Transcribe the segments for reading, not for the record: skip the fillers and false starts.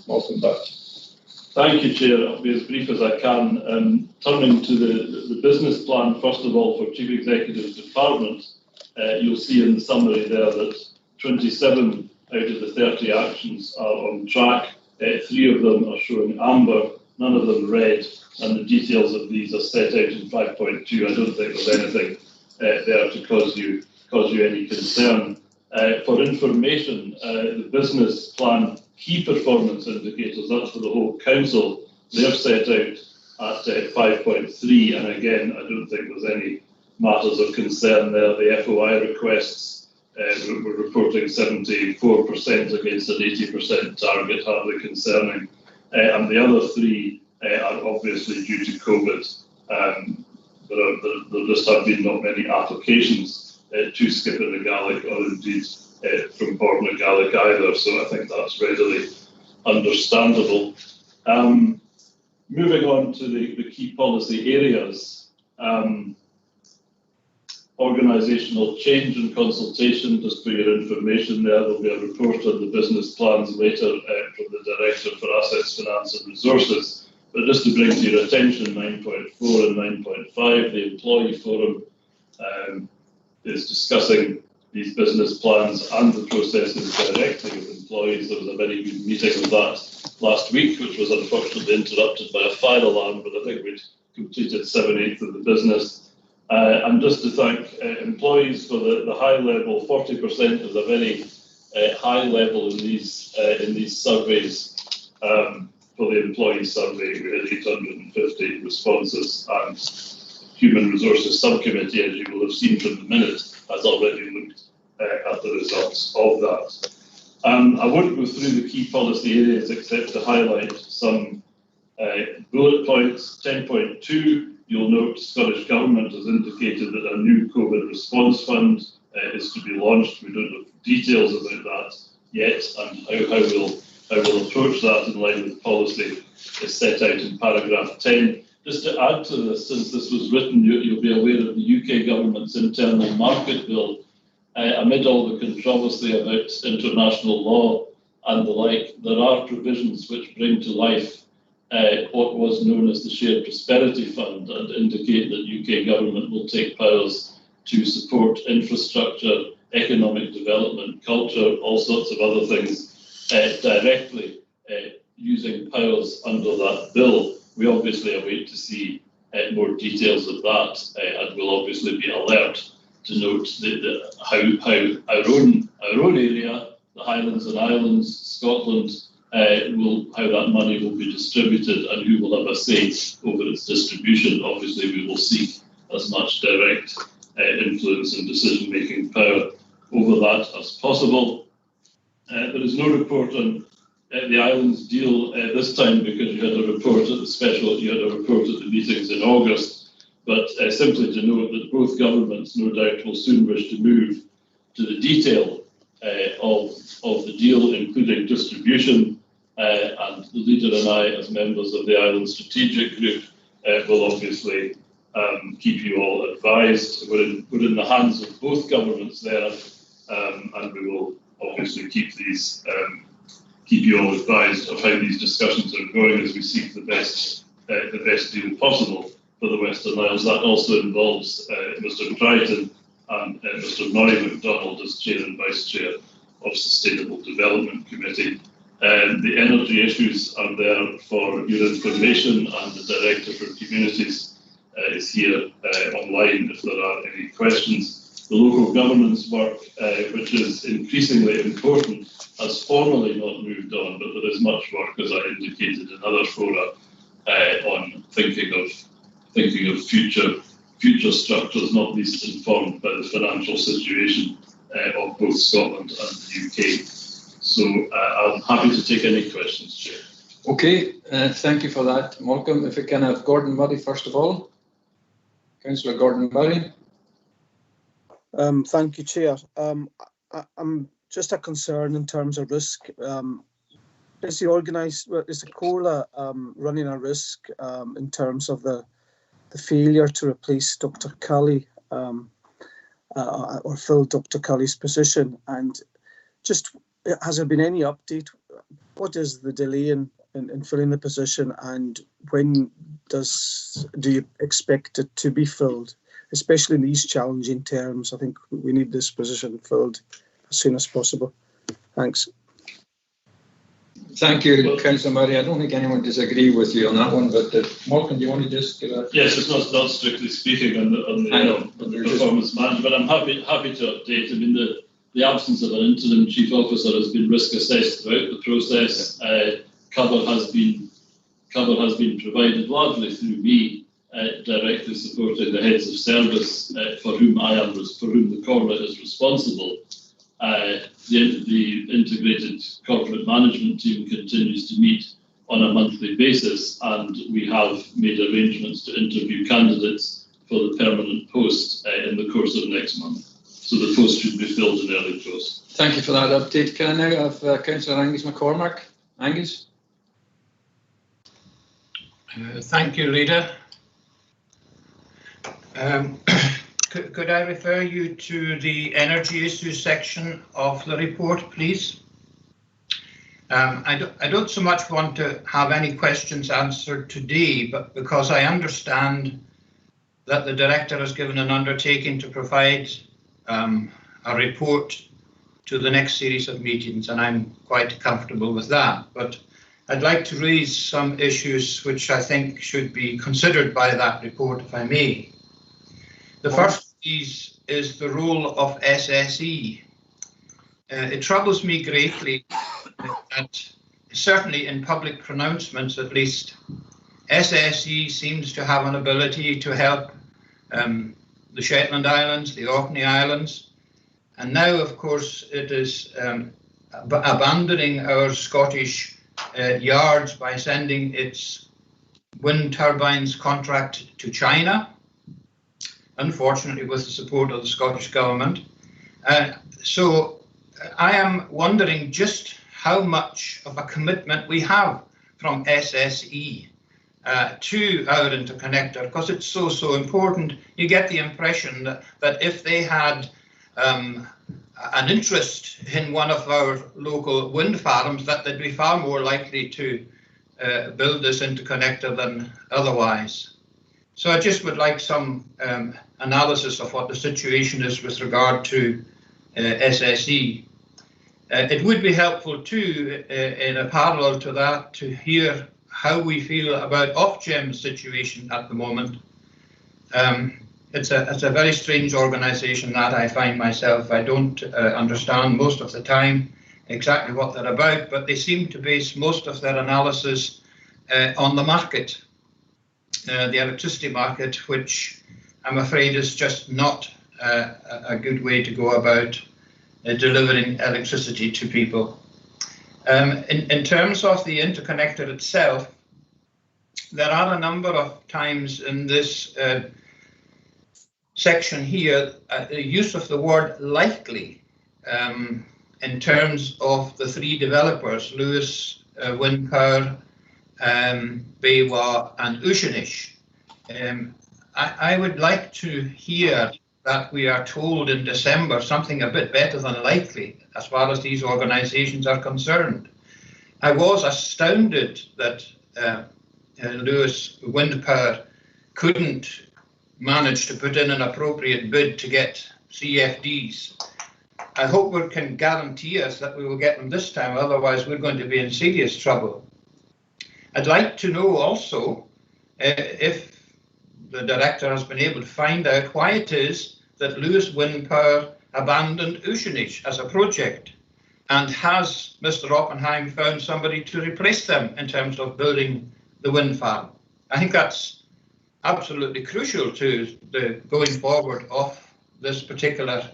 Malcolm back. Thank you, Chair. I'll be as brief as I can. Turning to the business plan, first of all, for Chief Executive's department, you'll see in the summary there that 27 out of the 30 actions are on track. 3 of them are showing amber, none of them red, and the details of these are set out in 5.2. I don't think there's anything there to cause you any concern. For information, the business plan key performance indicators, that's for the whole council, they're set out at 5.3, and again, I don't think there's any matters of concern there. The FOI requests, we're reporting 74% against an 80% target, hardly concerning. And the other 3 are obviously due to COVID. There just have been not many applications to skip in the Gaelic, or indeed from Borna Gaelic either, so I think that's readily understandable. Moving on to the key policy areas. Organisational change and consultation, just for your information there'll be a report on the business plans later from the Director for Assets, Finance and Resources. But just to bring to your attention 9.4 and 9.5, the Employee Forum is discussing these business plans and the processes directly with employees. There was a very good meeting of that last week, which was unfortunately interrupted by a fire alarm, but I think we'd completed 7/8 of the business. And just to thank employees for the high level, 40% is a very high level in these surveys. For the employee survey, we had 850 responses, and Human Resources Subcommittee, as you will have seen from the minute, has already looked at the results of that. I won't go through the key policy areas except to highlight some bullet points. 10.2, you'll note Scottish Government has indicated that a new COVID response fund is to be launched. We don't have details about that yet, and how we'll approach that in line with policy is set out in paragraph 10. Just to add to this, since this was written, you'll be aware of the UK Government's internal market bill. Amid all the controversy about international law and the like, there are provisions which bring to life what was known as the Shared Prosperity Fund, and indicate that UK Government will take powers to support infrastructure, economic development, culture, all sorts of other things directly using powers under that bill. We obviously await to see more details of that, and we'll obviously be alert to note how our own area, the Highlands and Islands, Scotland, how that money will be distributed and who will have a say over its distribution. Obviously, we will seek as much direct influence and decision-making power over that as possible. There is no report on the islands deal this time, because you had a report at the meetings in August. But simply to note that both governments, no doubt, will soon wish to move to the detail of the deal, including distribution. And the leader and I, as members of the Island Strategic Group, will obviously keep you all advised. We're in the hands of both governments there, and we will obviously keep you all advised of how these discussions are going as we seek the best deal possible for the Western Isles. That also involves Mr. Crichton and Mr. Murray MacDonald as Chair and Vice Chair of Sustainable Development Committee. The energy issues are there for your information, and the Director for Communities is here online if there are any questions. The local governance work, which is increasingly important, has formally not moved on, but there is much work, as I indicated in other fora, on thinking of future structures, not least informed by the financial situation of both Scotland and the UK. So I'm happy to take any questions, Chair. Okay, thank you for that, Malcolm. If we can have Gordon Murray first of all. Councillor Gordon Murray. Thank you, Chair. I'm just a concern in terms of risk. Is the COLA running a risk in terms of the failure to replace Dr. Cully or fill Dr. Cully's position? And just, has there been any update what is the delay in filling the position, and when do you expect it to be filled, especially in these challenging terms? I think we need this position filled as soon as possible. Thanks. Thank you, Councillor Murray. I don't think anyone disagrees with you on that one, but Malcolm, do you want to just give a... Yes, it's not strictly speaking on the performance management, but I'm happy to update. I mean, the absence of an interim chief officer has been risk assessed throughout the process. Cover has been provided largely through me, directly supporting the heads of service for whom the corporate is responsible. The integrated corporate management team continues to meet on a monthly basis, and we have made arrangements to interview candidates for the permanent post in the course of next month. So the post should be filled in early close. Thank you for that update. Can I now have Councillor Angus McCormack? Angus? Thank you, Leader. Could I refer you to the energy issues section of the report, please? I don't so much want to have any questions answered today, but because I understand that the Director has given an undertaking to provide a report to the next series of meetings, and I'm quite comfortable with that. But I'd like to raise some issues which I think should be considered by that report, if I may. The first of these is the role of SSE. It troubles me greatly that, certainly in public pronouncements at least, SSE seems to have an ability to help the Shetland Islands, the Orkney Islands, and now, of course, it is abandoning our Scottish yards by sending its wind turbines contract to China, unfortunately with the support of the Scottish Government. So I am wondering just how much of a commitment we have from SSE to our interconnector, because it's so important. You get the impression that if they had an interest in one of our local wind farms, that they'd be far more likely to build this interconnector than otherwise. So I just would like some analysis of what the situation is with regard to SSE. It would be helpful too, in a parallel to that, to hear how we feel about Ofgem's situation at the moment. It's a very strange organisation that I find myself. I don't understand most of the time exactly what they're about, but they seem to base most of their analysis on the market, the electricity market, which I'm afraid is just not a good way to go about delivering electricity to people. In terms of the interconnector itself, there are a number of times in this section here the use of the word likely in terms of the three developers, Lewis, Wind Power, Baywa and Ushinish. I would like to hear that we are told in December something a bit better than likely as far as these organisations are concerned. I was astounded that Lewis Wind Power couldn't manage to put in an appropriate bid to get CFDs. I hope we can guarantee us that we will get them this time, otherwise we're going to be in serious trouble. I'd like to know also if the Director has been able to find out why it is that Lewis Wind Power abandoned Ushinish as a project, and has Mr. Oppenheim found somebody to replace them in terms of building the wind farm? I think that's absolutely crucial to the going forward of this particular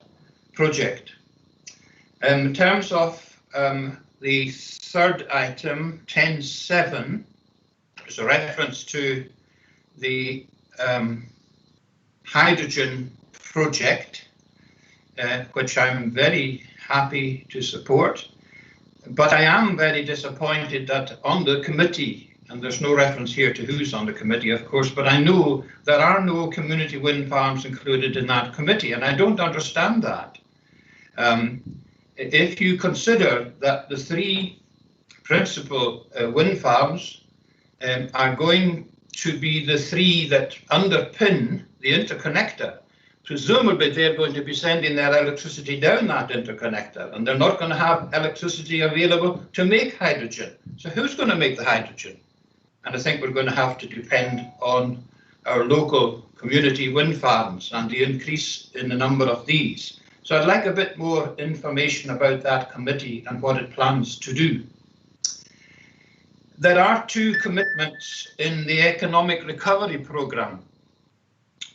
project. In terms of the third item, 10.7, there's a reference to the hydrogen project, which I'm very happy to support, but I am very disappointed that on the committee, and there's no reference here to who's on the committee, of course, but I know there are no community wind farms included in that committee, and I don't understand that. If you consider that the three principal wind farms are going to be the three that underpin the interconnector. Presumably they're going to be sending their electricity down that interconnector, and they're not going to have electricity available to make hydrogen. So who's going to make the hydrogen? And I think we're going to have to depend on our local community wind farms and the increase in the number of these. So I'd like a bit more information about that committee and what it plans to do. There are two commitments in the economic recovery programme.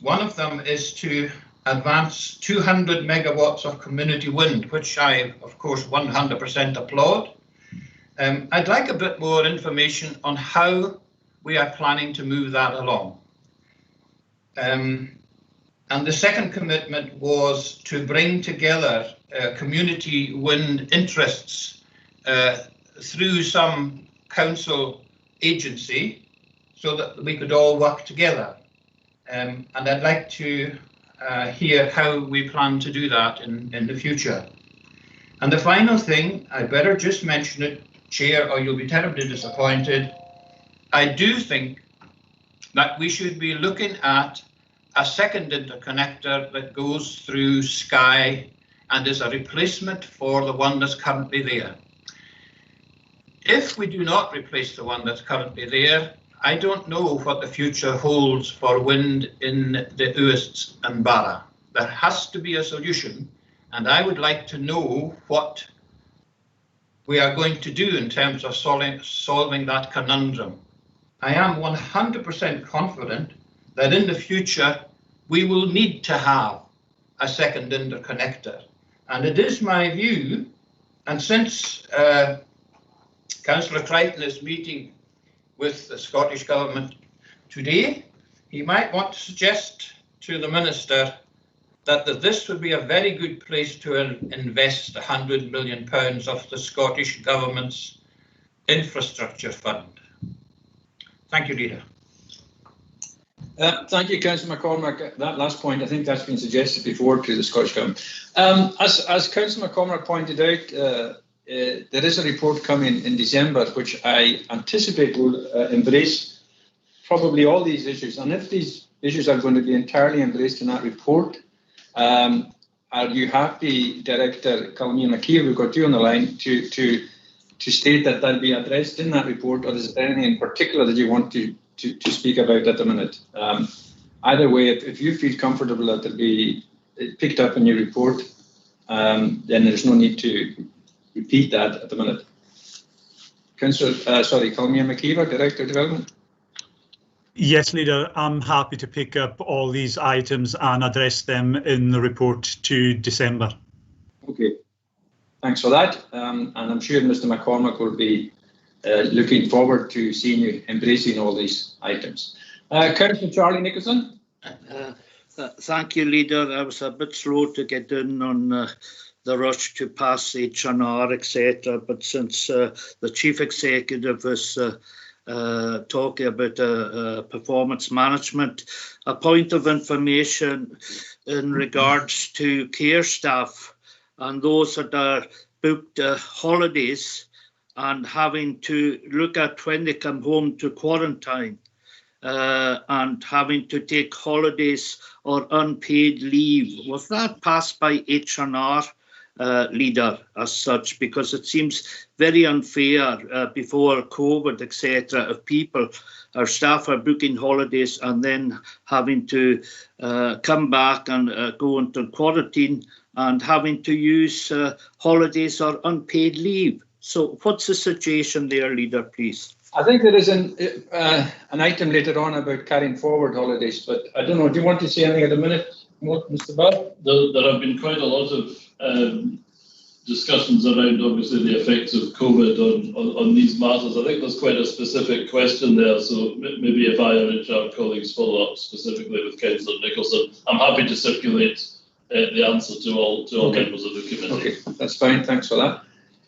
One of them is to advance 200 megawatts of community wind, which I, of course, 100% applaud. I'd like a bit more information on how we are planning to move that along. And the second commitment was to bring together community wind interests through some council agency so that we could all work together. And I'd like to hear how we plan to do that in the future. And the final thing, I better just mention it, Chair, or you'll be terribly disappointed. I do think that we should be looking at a second interconnector that goes through Skye and is a replacement for the one that's currently there. If we do not replace the one that's currently there, I don't know what the future holds for wind in the Uist and Barra. There has to be a solution, and I would like to know what we are going to do in terms of solving that conundrum. I am 100% confident that in the future we will need to have a second interconnector. And it is my view, and since Councillor Crichton is meeting with the Scottish Government today, he might want to suggest to the Minister that this would be a very good place to invest £100 million of the Scottish Government's infrastructure fund. Thank you, Leader. Thank you, Councillor McCormack. That last point, I think that's been suggested before to the Scottish Government. As Councillor McCormack pointed out, there is a report coming in December which I anticipate will embrace probably all these issues. And if these issues are going to be entirely embraced in that report, are you happy, Director Colleen McKeever, we've got you on the line, to state that they'll be addressed in that report, or is there anything in particular that you want to speak about at the minute? Either way, if you feel comfortable that they'll be picked up in your report, then there's no need to repeat that at the minute. Colleen McKeever, Director of Development. Yes, Leader, I'm happy to pick up all these items and address them in the report to December. Okay, thanks for that. And I'm sure Mr. McCormack will be looking forward to seeing you embracing all these items. Councillor Charlie Nicholson. Thank you, Leader. I was a bit slow to get in on the rush to pass H&R, etc. But since the Chief Executive is talking about performance management, a point of information in regards to care staff and those that are booked holidays and having to look at when they come home to quarantine and having to take holidays or unpaid leave. Was that passed by H&R, Leader, as such? Because it seems very unfair before COVID, etc., if people, our staff are booking holidays and then having to come back and go into quarantine and having to use holidays or unpaid leave. So what's the situation there, Leader, please? I think there is an item later on about carrying forward holidays, but I don't know, do you want to say anything at the minute, Mr. Bell? There have been quite a lot of discussions around, obviously, the effects of COVID on these matters. I think there's quite a specific question there, so maybe if I or our colleagues follow up specifically with Councillor Nicholson, I'm happy to circulate the answer to all members of the committee. Okay, that's fine, thanks for that.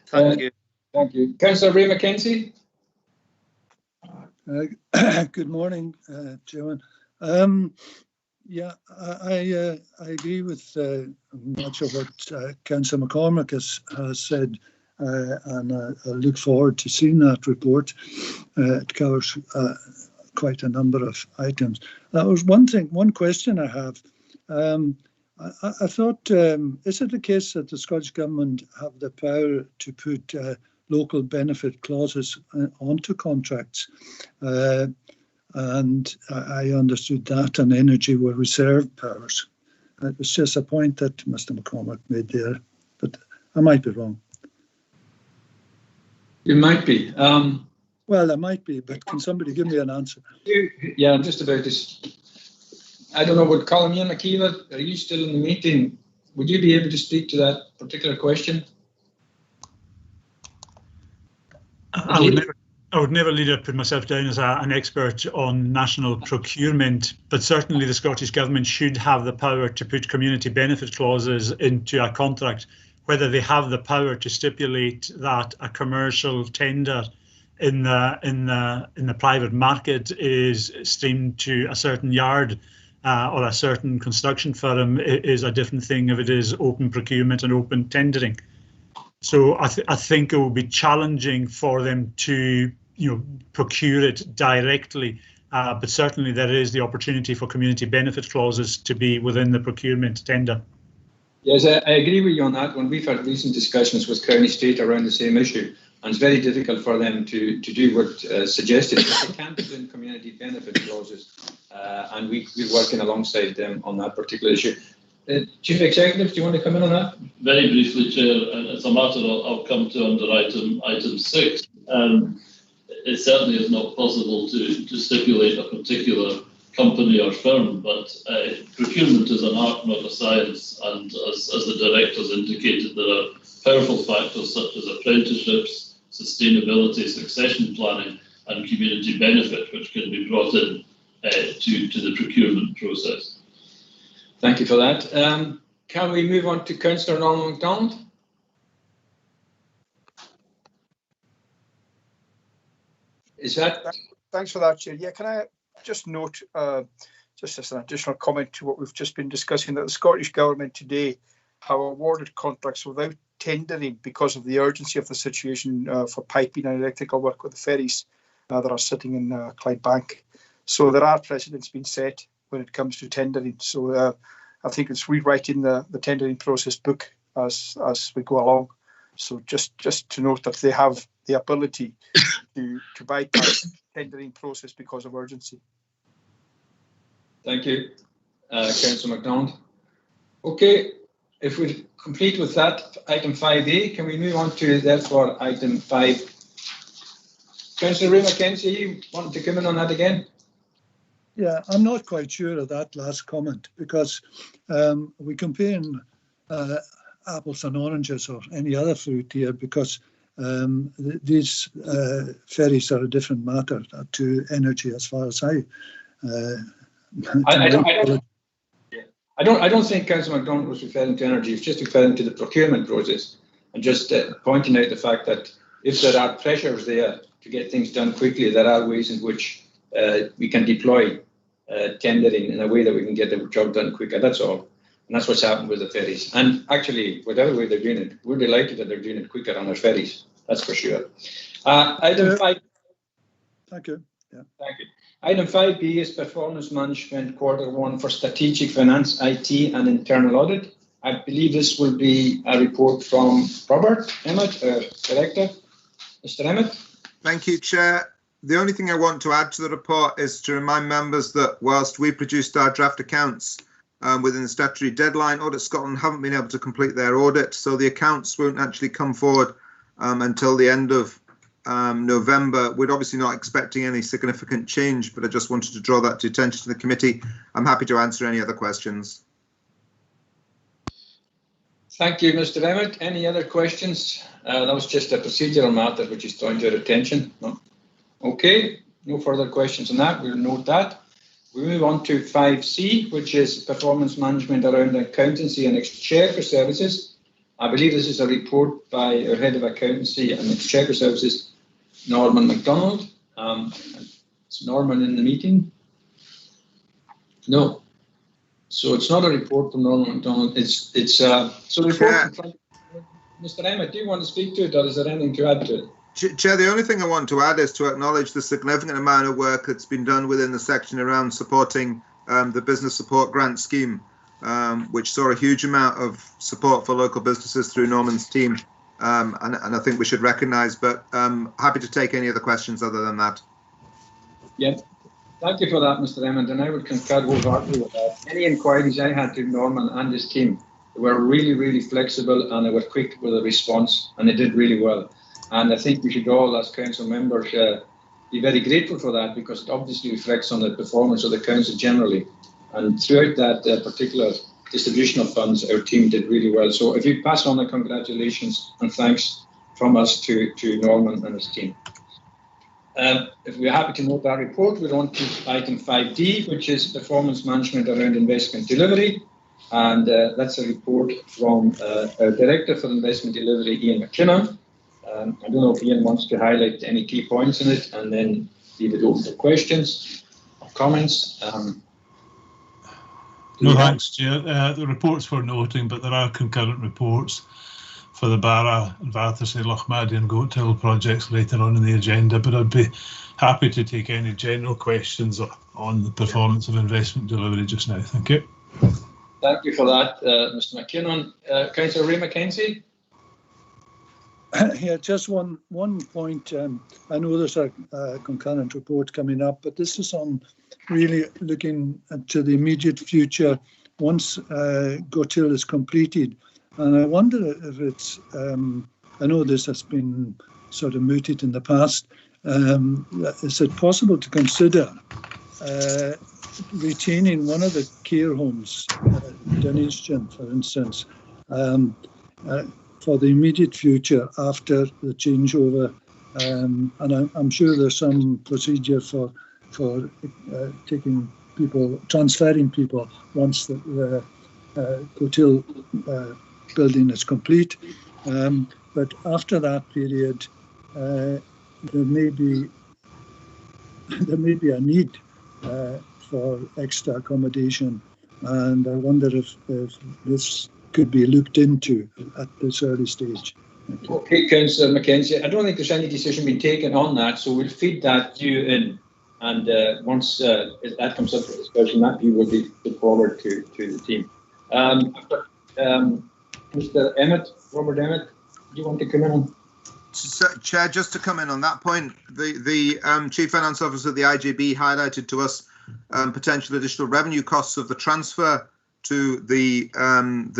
Thank you. Thank you. Councillor Ray McKenzie. Good morning, Chairman. Yeah, I agree with much of what Councillor McCormack has said, and I look forward to seeing that report. It covers quite a number of items. That was one question I have. I thought, is it the case that the Scottish Government have the power to put local benefit clauses onto contracts? And I understood that and energy were reserved powers. It was just a point that Mr. McCormack made there, but I might be wrong. You might be. Well, I might be, but can somebody give me an answer? Yeah, just about this. I don't know, would Colin McKeever, are you still in the meeting? Would you be able to speak to that particular question? I would never, Leader, put myself down as an expert on national procurement, but certainly the Scottish Government should have the power to put community benefit clauses into a contract. Whether they have the power to stipulate that a commercial tender in the private market is streamed to a certain yard or a certain construction firm is a different thing if it is open procurement and open tendering. So I think it will be challenging for them to procure it directly, but certainly there is the opportunity for community benefit clauses to be within the procurement tender. Yes, I agree with you on that one. We've had recent discussions with County State around the same issue, and it's very difficult for them to do what suggested. But they can put in community benefit clauses, and we're working alongside them on that particular issue. Chief Executive, do you want to come in on that? Very briefly, Chair, and it's a matter I'll come to under item 6. It certainly is not possible to stipulate a particular company or firm, but procurement is an art, not a science, and as the directors indicated, there are powerful factors such as apprenticeships, sustainability, succession planning, and community benefit, which can be brought in to the procurement process. Thank you for that. Can we move on to Councillor Norman MacDonald? Is that? Thanks for that, Chair. Yeah, can I just note, just as an additional comment to what we've just been discussing, that the Scottish Government today have awarded contracts without tendering because of the urgency of the situation for piping and electrical work with the ferries that are sitting in Clydebank. So there are precedents being set when it comes to tendering. So I think it's rewriting the tendering process book as we go along. So just to note that they have the ability to bypass the tendering process because of urgency. Thank you, Councillor MacDonald. Okay, if we're complete with that, item 5A, can we move on to therefore item 5? Councillor Ray McKenzie, you wanted to come in on that again? Yeah, I'm not quite sure of that last comment because we're comparing apples and oranges or any other fruit here because these ferries are a different matter to energy as far as I don't think Councillor MacDonald was referring to energy. It's just referring to the procurement process and just pointing out the fact that if there are pressures there to get things done quickly, there are ways in which we can deploy tendering in a way that we can get the job done quicker. That's all. And that's what's happened with the ferries. And actually, whatever way they're doing it, we're delighted that they're doing it quicker on our ferries. That's for sure. Item 5. Thank you. Yeah. Thank you. Item 5B is performance management Q1 for strategic finance, IT and internal audit. I believe this will be a report from Robert Emmett, Director. Mr. Emmett. Thank you, Chair. The only thing I want to add to the report is to remind members that whilst we produced our draft accounts within the statutory deadline, Audit Scotland haven't been able to complete their audit, so the accounts won't actually come forward until the end of November. We're obviously not expecting any significant change, but I just wanted to draw that to attention to the committee. I'm happy to answer any other questions. Thank you, Mr. Emmett. Any other questions? That was just a procedural matter which is drawn to your attention. No? Okay, no further questions on that. We'll note that. We move on to 5C, which is performance management around accountancy and exchequer services. I believe this is a report by our head of accountancy and exchequer services, Norman MacDonald. Is Norman in the meeting? No. So it's not a report from Norman MacDonald. It's so report. Mr. Emmett, do you want to speak to it, or is there anything to add to it? Chair, the only thing I want to add is to acknowledge the significant amount of work that's been done within the section around supporting the business support grant scheme, which saw a huge amount of support for local businesses through Norman's team, and I think we should recognise, but happy to take any other questions other than that. Yeah, thank you for that, Mr. Emmett, and I would concur wholeheartedly with that. Any inquiries I had to Norman and his team were really, really flexible, and they were quick with a response, and they did really well. And I think we should all, as council members, be very grateful for that, because it obviously reflects on the performance of the council generally. And throughout that particular distribution of funds, our team did really well. So if you pass on the congratulations and thanks from us to Norman and his team. If we're happy to note that report, we're on to item 5D, which is performance management around investment delivery. And that's a report from our Director for Investment Delivery, Ian McKinnon. I don't know if Ian wants to highlight any key points in it and then leave it open to questions or comments. No, thanks, Chair. The report's for noting, but there are concurrent reports for the Barra and Battersea, Lochmaddy and Goathill projects later on in the agenda, but I'd be happy to take any general questions on the performance of investment delivery just now. Thank you. Thank you for that, Mr. McKinnon. Councillor Ray McKenzie. Yeah, just one point. I know there's a concurrent report coming up, but this is on really looking to the immediate future once Goathill is completed. And I wonder if it's, I know this has been sort of mooted in the past, is it possible to consider retaining one of the care homes, Dunedin, for instance, for the immediate future after the changeover, and I'm sure there's some procedure for taking people, transferring people once the Goathill building is complete. But after that period, there may be a need for extra accommodation, and I wonder if this could be looked into at this early stage. Okay, Councillor McKenzie, I don't think there's any decision being taken on that, so we'll feed that view in, and once that comes up for discussion, that view will be put forward to the team. Mr. Emmett, Robert Emmett, do you want to come in on? Chair, just to come in on that point, the Chief Finance Officer of the IJB highlighted to us potential additional revenue costs of the transfer to the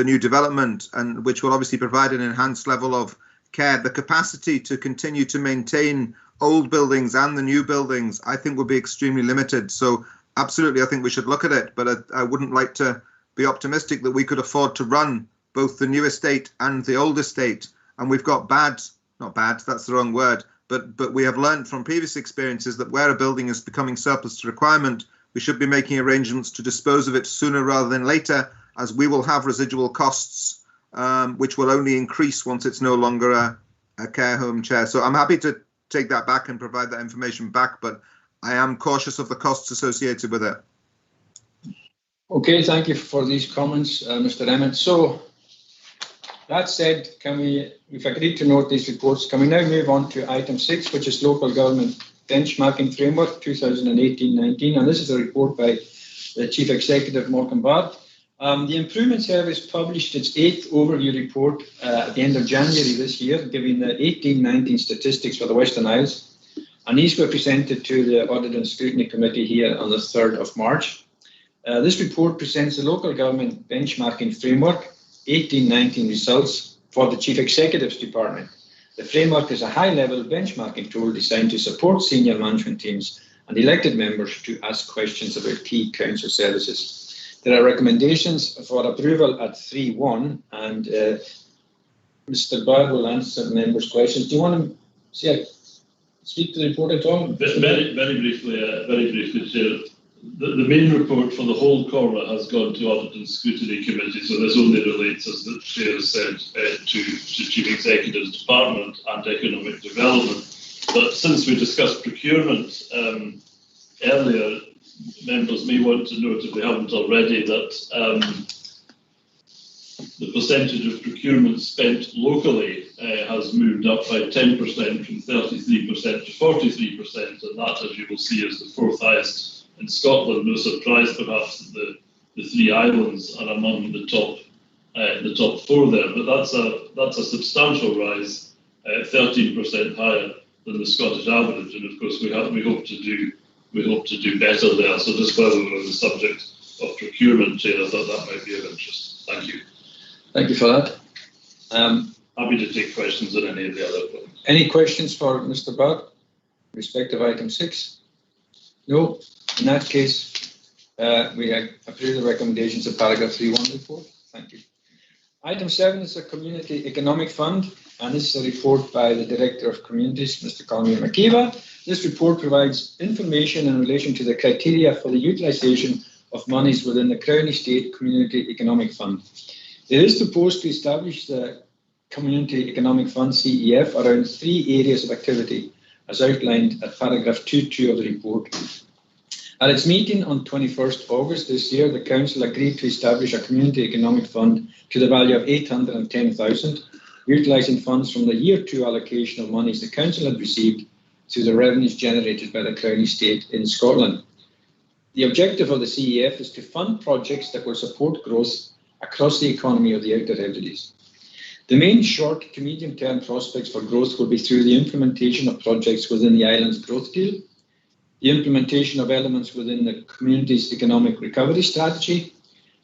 new development, and which will obviously provide an enhanced level of care. The capacity to continue to maintain old buildings and the new buildings, I think, will be extremely limited. So absolutely, I think we should look at it, but I wouldn't like to be optimistic that we could afford to run both the new estate and the old estate. And we've got not bad, that's the wrong word, but we have learned from previous experiences that where a building is becoming surplus to requirement, we should be making arrangements to dispose of it sooner rather than later, as we will have residual costs, which will only increase once it's no longer a care home, Chair. So I'm happy to take that back and provide that information back, but I am cautious of the costs associated with it. Okay, thank you for these comments, Mr. Emmett. So that said, we've agreed to note these reports. Can we now move on to item 6, which is local government benchmarking framework 2018-19, and this is a report by the Chief Executive, Malcolm Bard. The Improvement Service published its 8th overview report at the end of January this year, giving the 18-19 statistics for the Western Isles, and these were presented to the Audit and Scrutiny Committee here on the 3rd of March. This report presents the local government benchmarking framework 18-19 results for the Chief Executive's Department. The framework is a high-level benchmarking tool designed to support senior management teams and elected members to ask questions about key council services. There are recommendations for approval at 3.1, and Mr. Bard will answer members' questions. Do you want to speak to the report at all? Very briefly, Chair. The main report for the whole corner has gone to Audit and Scrutiny Committee, so this only relates, as the Chair said, to Chief Executive's Department and Economic Development. But since we discussed procurement earlier, members may want to note, if they haven't already, that the percentage of procurement spent locally has moved up by 10% from 33% to 43%, and that, as you will see, is the fourth highest in Scotland. No surprise, perhaps, that the three islands are among the top four there, but that's a substantial rise, 13% higher than the Scottish average, and of course we hope to do better there. So just while we were on the subject of procurement, Chair, I thought that might be of interest. Thank you. Thank you for that. Happy to take questions on any of the other points. Any questions for Mr. Burke, respect of item 6? No. In that case, we approve the recommendations of paragraph 3.1 report. Thank you. Item 7 is a Community Economic Fund, and this is a report by the Director of Communities, Mr. Colm McKeever. This report provides information in relation to the criteria for the utilisation of monies within the Crown Estate Community Economic Fund. It is proposed to establish the Community Economic Fund, CEF, around 3 areas of activity, as outlined at paragraph 2.2 of the report. At its meeting on 21st August this year, the Council agreed to establish a Community Economic Fund to the value of 810,000, utilising funds from the Year 2 allocation of monies the Council had received through the revenues generated by the Crown Estate in Scotland. The objective of the CEF is to fund projects that will support growth across the economy of the Outer Hebrides. The main short to medium term prospects for growth will be through the implementation of projects within the island's growth deal, the implementation of elements within the community's economic recovery strategy,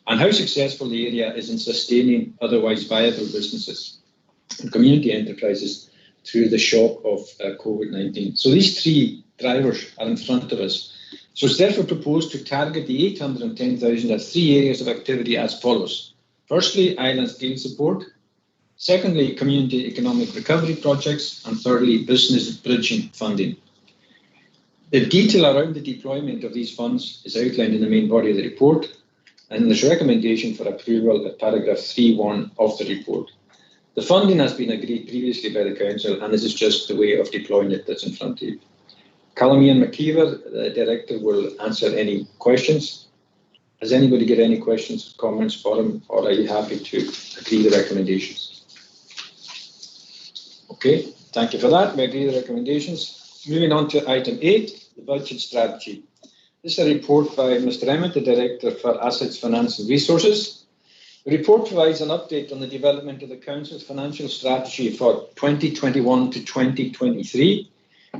and how successful the area is in sustaining otherwise viable businesses and community enterprises through the shock of COVID-19. So these three drivers are in front of us. So it's therefore proposed to target the 810,000 at 3 areas of activity as follows. Firstly, island deal support. Secondly, community economic recovery projects. And thirdly, business bridging funding. The detail around the deployment of these funds is outlined in the main body of the report, and there's recommendation for approval at paragraph 3.1 of the report. The funding has been agreed previously by the Council, and this is just the way of deploying it that's in front of you. Colm McKeever, the Director, will answer any questions. Has anybody got any questions or comments for him, or are you happy to agree the recommendations? Okay, thank you for that. We agree the recommendations. Moving on to item 8, the budget strategy. This is a report by Mr. Emmett, the Director for Assets, Finance and Resources. The report provides an update on the development of the Council's financial strategy for 2021 to 2023.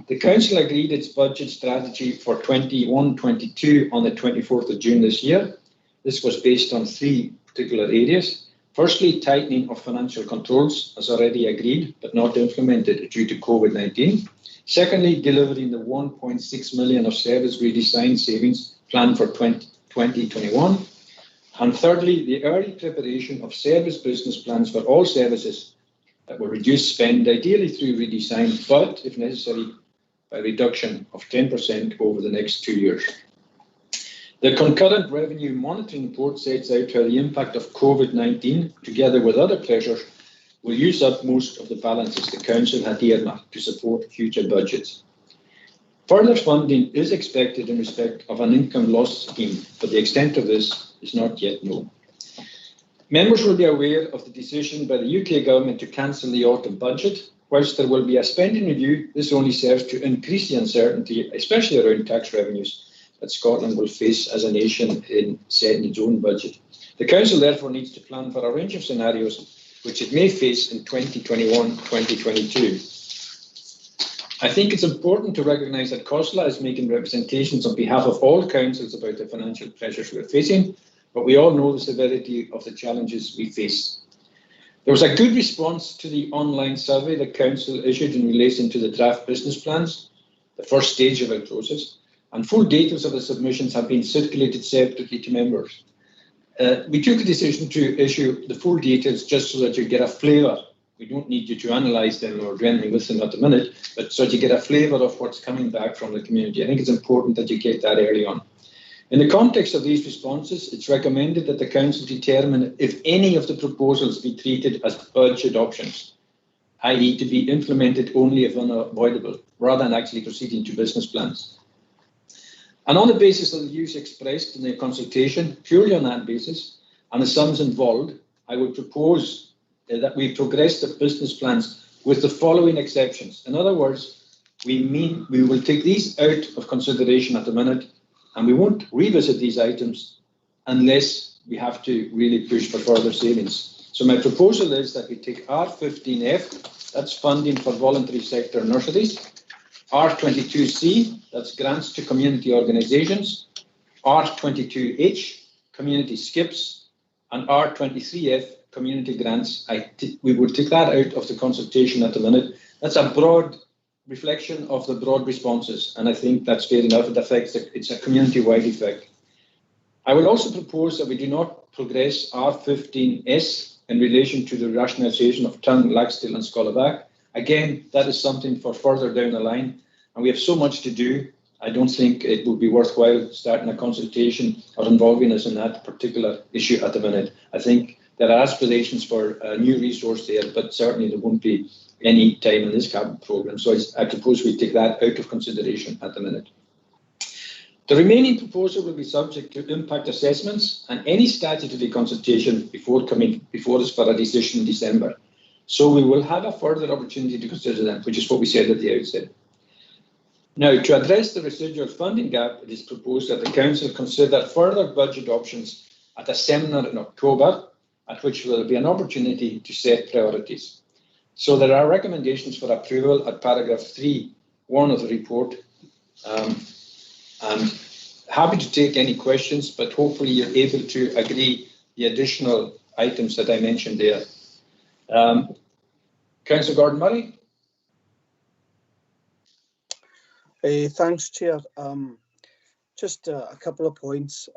The Council agreed its budget strategy for 21-22 on the 24th of June this year. This was based on 3 particular areas. Firstly, tightening of financial controls, as already agreed, but not implemented due to COVID-19. Secondly, delivering the 1.6 million of service redesign savings planned for 2021. And thirdly, the early preparation of service business plans for all services that will reduce spend, ideally through redesign, but if necessary, by reduction of 10% over the next 2 years. The concurrent revenue monitoring report sets out how the impact of COVID-19, together with other pressures, will use up most of the balances the Council had earmarked to support future budgets. Further funding is expected in respect of an income loss scheme, but the extent of this is not yet known. Members will be aware of the decision by the UK Government to cancel the autumn budget. Whilst there will be a spending review, this only serves to increase the uncertainty, especially around tax revenues, that Scotland will face as a nation in setting its own budget. The Council therefore needs to plan for a range of scenarios which it may face in 2021-2022. I think it's important to recognise that COSLA is making representations on behalf of all councils about the financial pressures we're facing, but we all know the severity of the challenges we face. There was a good response to the online survey the Council issued in relation to the draft business plans, the first stage of our process, and full details of the submissions have been circulated separately to members. We took a decision to issue the full details just so that you get a flavour. We don't need you to analyse them or do anything with them at the minute, but so that you get a flavour of what's coming back from the community. I think it's important that you get that early on. In the context of these responses, it's recommended that the Council determine if any of the proposals be treated as budget options, i.e. to be implemented only if unavoidable, rather than actually proceeding to business plans. And on the basis of the views expressed in the consultation, purely on that basis, and the sums involved, I would propose that we progress the business plans with the following exceptions. In other words, we will take these out of consideration at the minute, and we won't revisit these items unless we have to really push for further savings. So my proposal is that we take R15F, that's funding for voluntary sector nurseries, R22C, that's grants to community organisations, R22H, community skips, and R23F, community grants. We would take that out of the consultation at the minute. That's a broad reflection of the broad responses, and I think that's fair enough. It's a community-wide effect. I will also propose that we do not progress R15S in relation to the rationalisation of Tongue, Laxdale and Scollabag. Again, that is something for further down the line, and we have so much to do. I don't think it would be worthwhile starting a consultation or involving us in that particular issue at the minute. I think there are aspirations for a new resource there, but certainly there won't be any time in this cabinet programme. So I propose we take that out of consideration at the minute. The remaining proposal will be subject to impact assessments and any statutory consultation before coming before us for a decision in December. So we will have a further opportunity to consider them, which is what we said at the outset. Now, to address the residual funding gap, it is proposed that the Council consider further budget options at a seminar in October, at which there will be an opportunity to set priorities. So there are recommendations for approval at paragraph 3(1) of the report. I'm happy to take any questions, but hopefully you're able to agree the additional items that I mentioned there. Councillor Gordon-Murray. Thanks, Chair. Just a couple of points.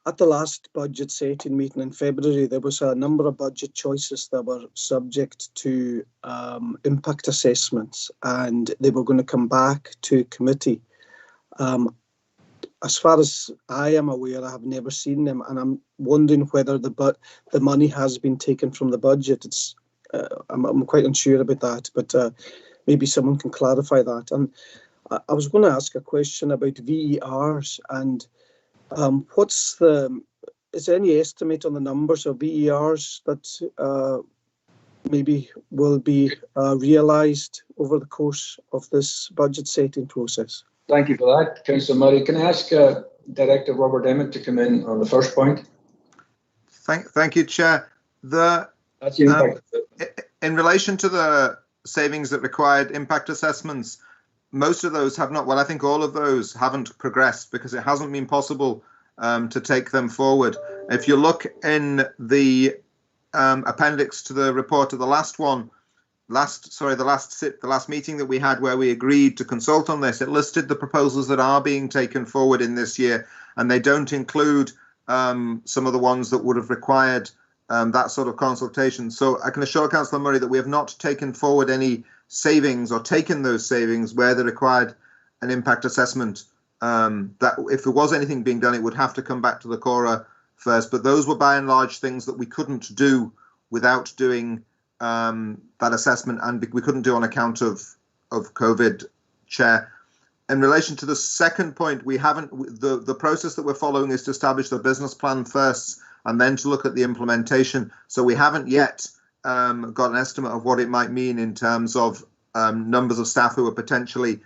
At the last budget setting meeting in February, there was a number of budget choices that were subject to impact assessments, and they were going to come back to committee. As far as I am aware, I have never seen them, and I'm wondering whether the money has been taken from the budget. I'm quite unsure about that, but maybe someone can clarify that. And I was going to ask a question about VERs, and is there any estimate on the numbers of VERs that maybe will be realised over the course of this budget setting process? Thank you for that, Councillor Murray. Can I ask Director Robert Emmett to come in on the first point? Thank you, Chair. In relation to the savings that required impact assessments, most of those have not, well, I think all of those haven't progressed because it hasn't been possible to take them forward. If you look in the appendix to the report of the last meeting that we had where we agreed to consult on this, it listed the proposals that are being taken forward in this year, and they don't include some of the ones that would have required that sort of consultation. So I can assure Councillor Murray that we have not taken forward any savings or taken those savings where they required an impact assessment. That if there was anything being done, it would have to come back to the CORA first. But those were by and large things that we couldn't do without doing that assessment, and we couldn't do on account of COVID, Chair. In relation to the second point, we haven't. The process that we're following is to establish the business plan first, and then to look at the implementation. So we haven't yet got an estimate of what it might mean in terms of numbers of staff who are potentially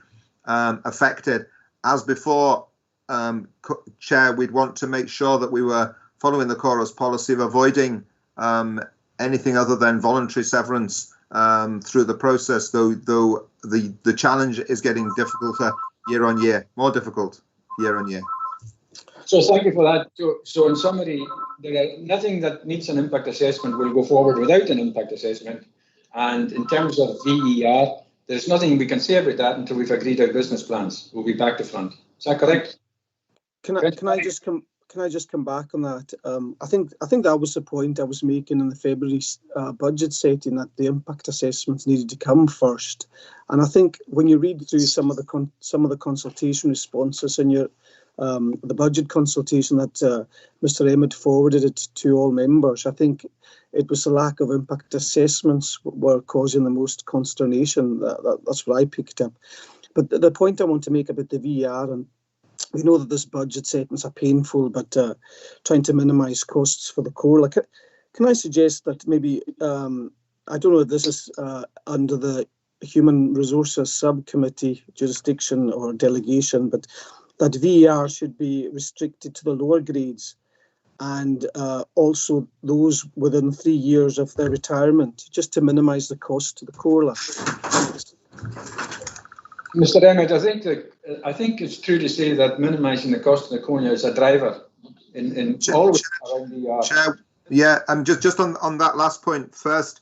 affected. As before, Chair, we'd want to make sure that we were following the CORA's policy of avoiding anything other than voluntary severance through the process, though the challenge is getting difficult year on year, more difficult year on year. So thank you for that. So in summary, nothing that needs an impact assessment will go forward without an impact assessment. And in terms of VER, there's nothing we can say about that until we've agreed our business plans. We'll be back to front. Is that correct? Can I just come back on that? I think that was the point I was making in the February budget setting, that the impact assessments needed to come first. And I think when you read through some of the consultation responses in your the budget consultation that Mr. Emmett forwarded it to all members, I think it was the lack of impact assessments were causing the most consternation. That's what I picked up. But the point I want to make about the VER, and we know that this budget settings are painful, but trying to minimise costs for the core. Can I suggest that maybe, I don't know if this is under the Human Resources Subcommittee jurisdiction or delegation, but that VER should be restricted to the lower grades and also those within 3 years of their retirement, just to minimise the cost to the core. Mr. Emmett, I think it's true to say that minimising the cost of the cornea is a driver in always around the Chair, yeah, and just on that last point first,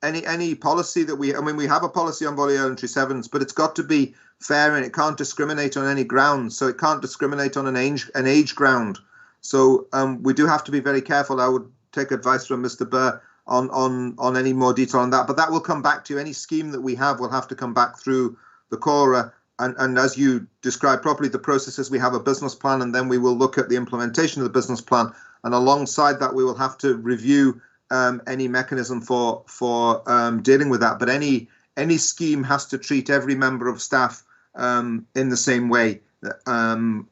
any policy that we have a policy on voluntary severance, but it's got to be fair and it can't discriminate on any grounds. So it can't discriminate on an age ground. So we do have to be very careful. I would take advice from Mr. Burr on any more detail on that, but that will come back to you. Any scheme that we have will have to come back through the CORA, and as you described properly, the processes, we have a business plan, and then we will look at the implementation of the business plan, and alongside that we will have to review any mechanism for dealing with that. But any scheme has to treat every member of staff in the same way going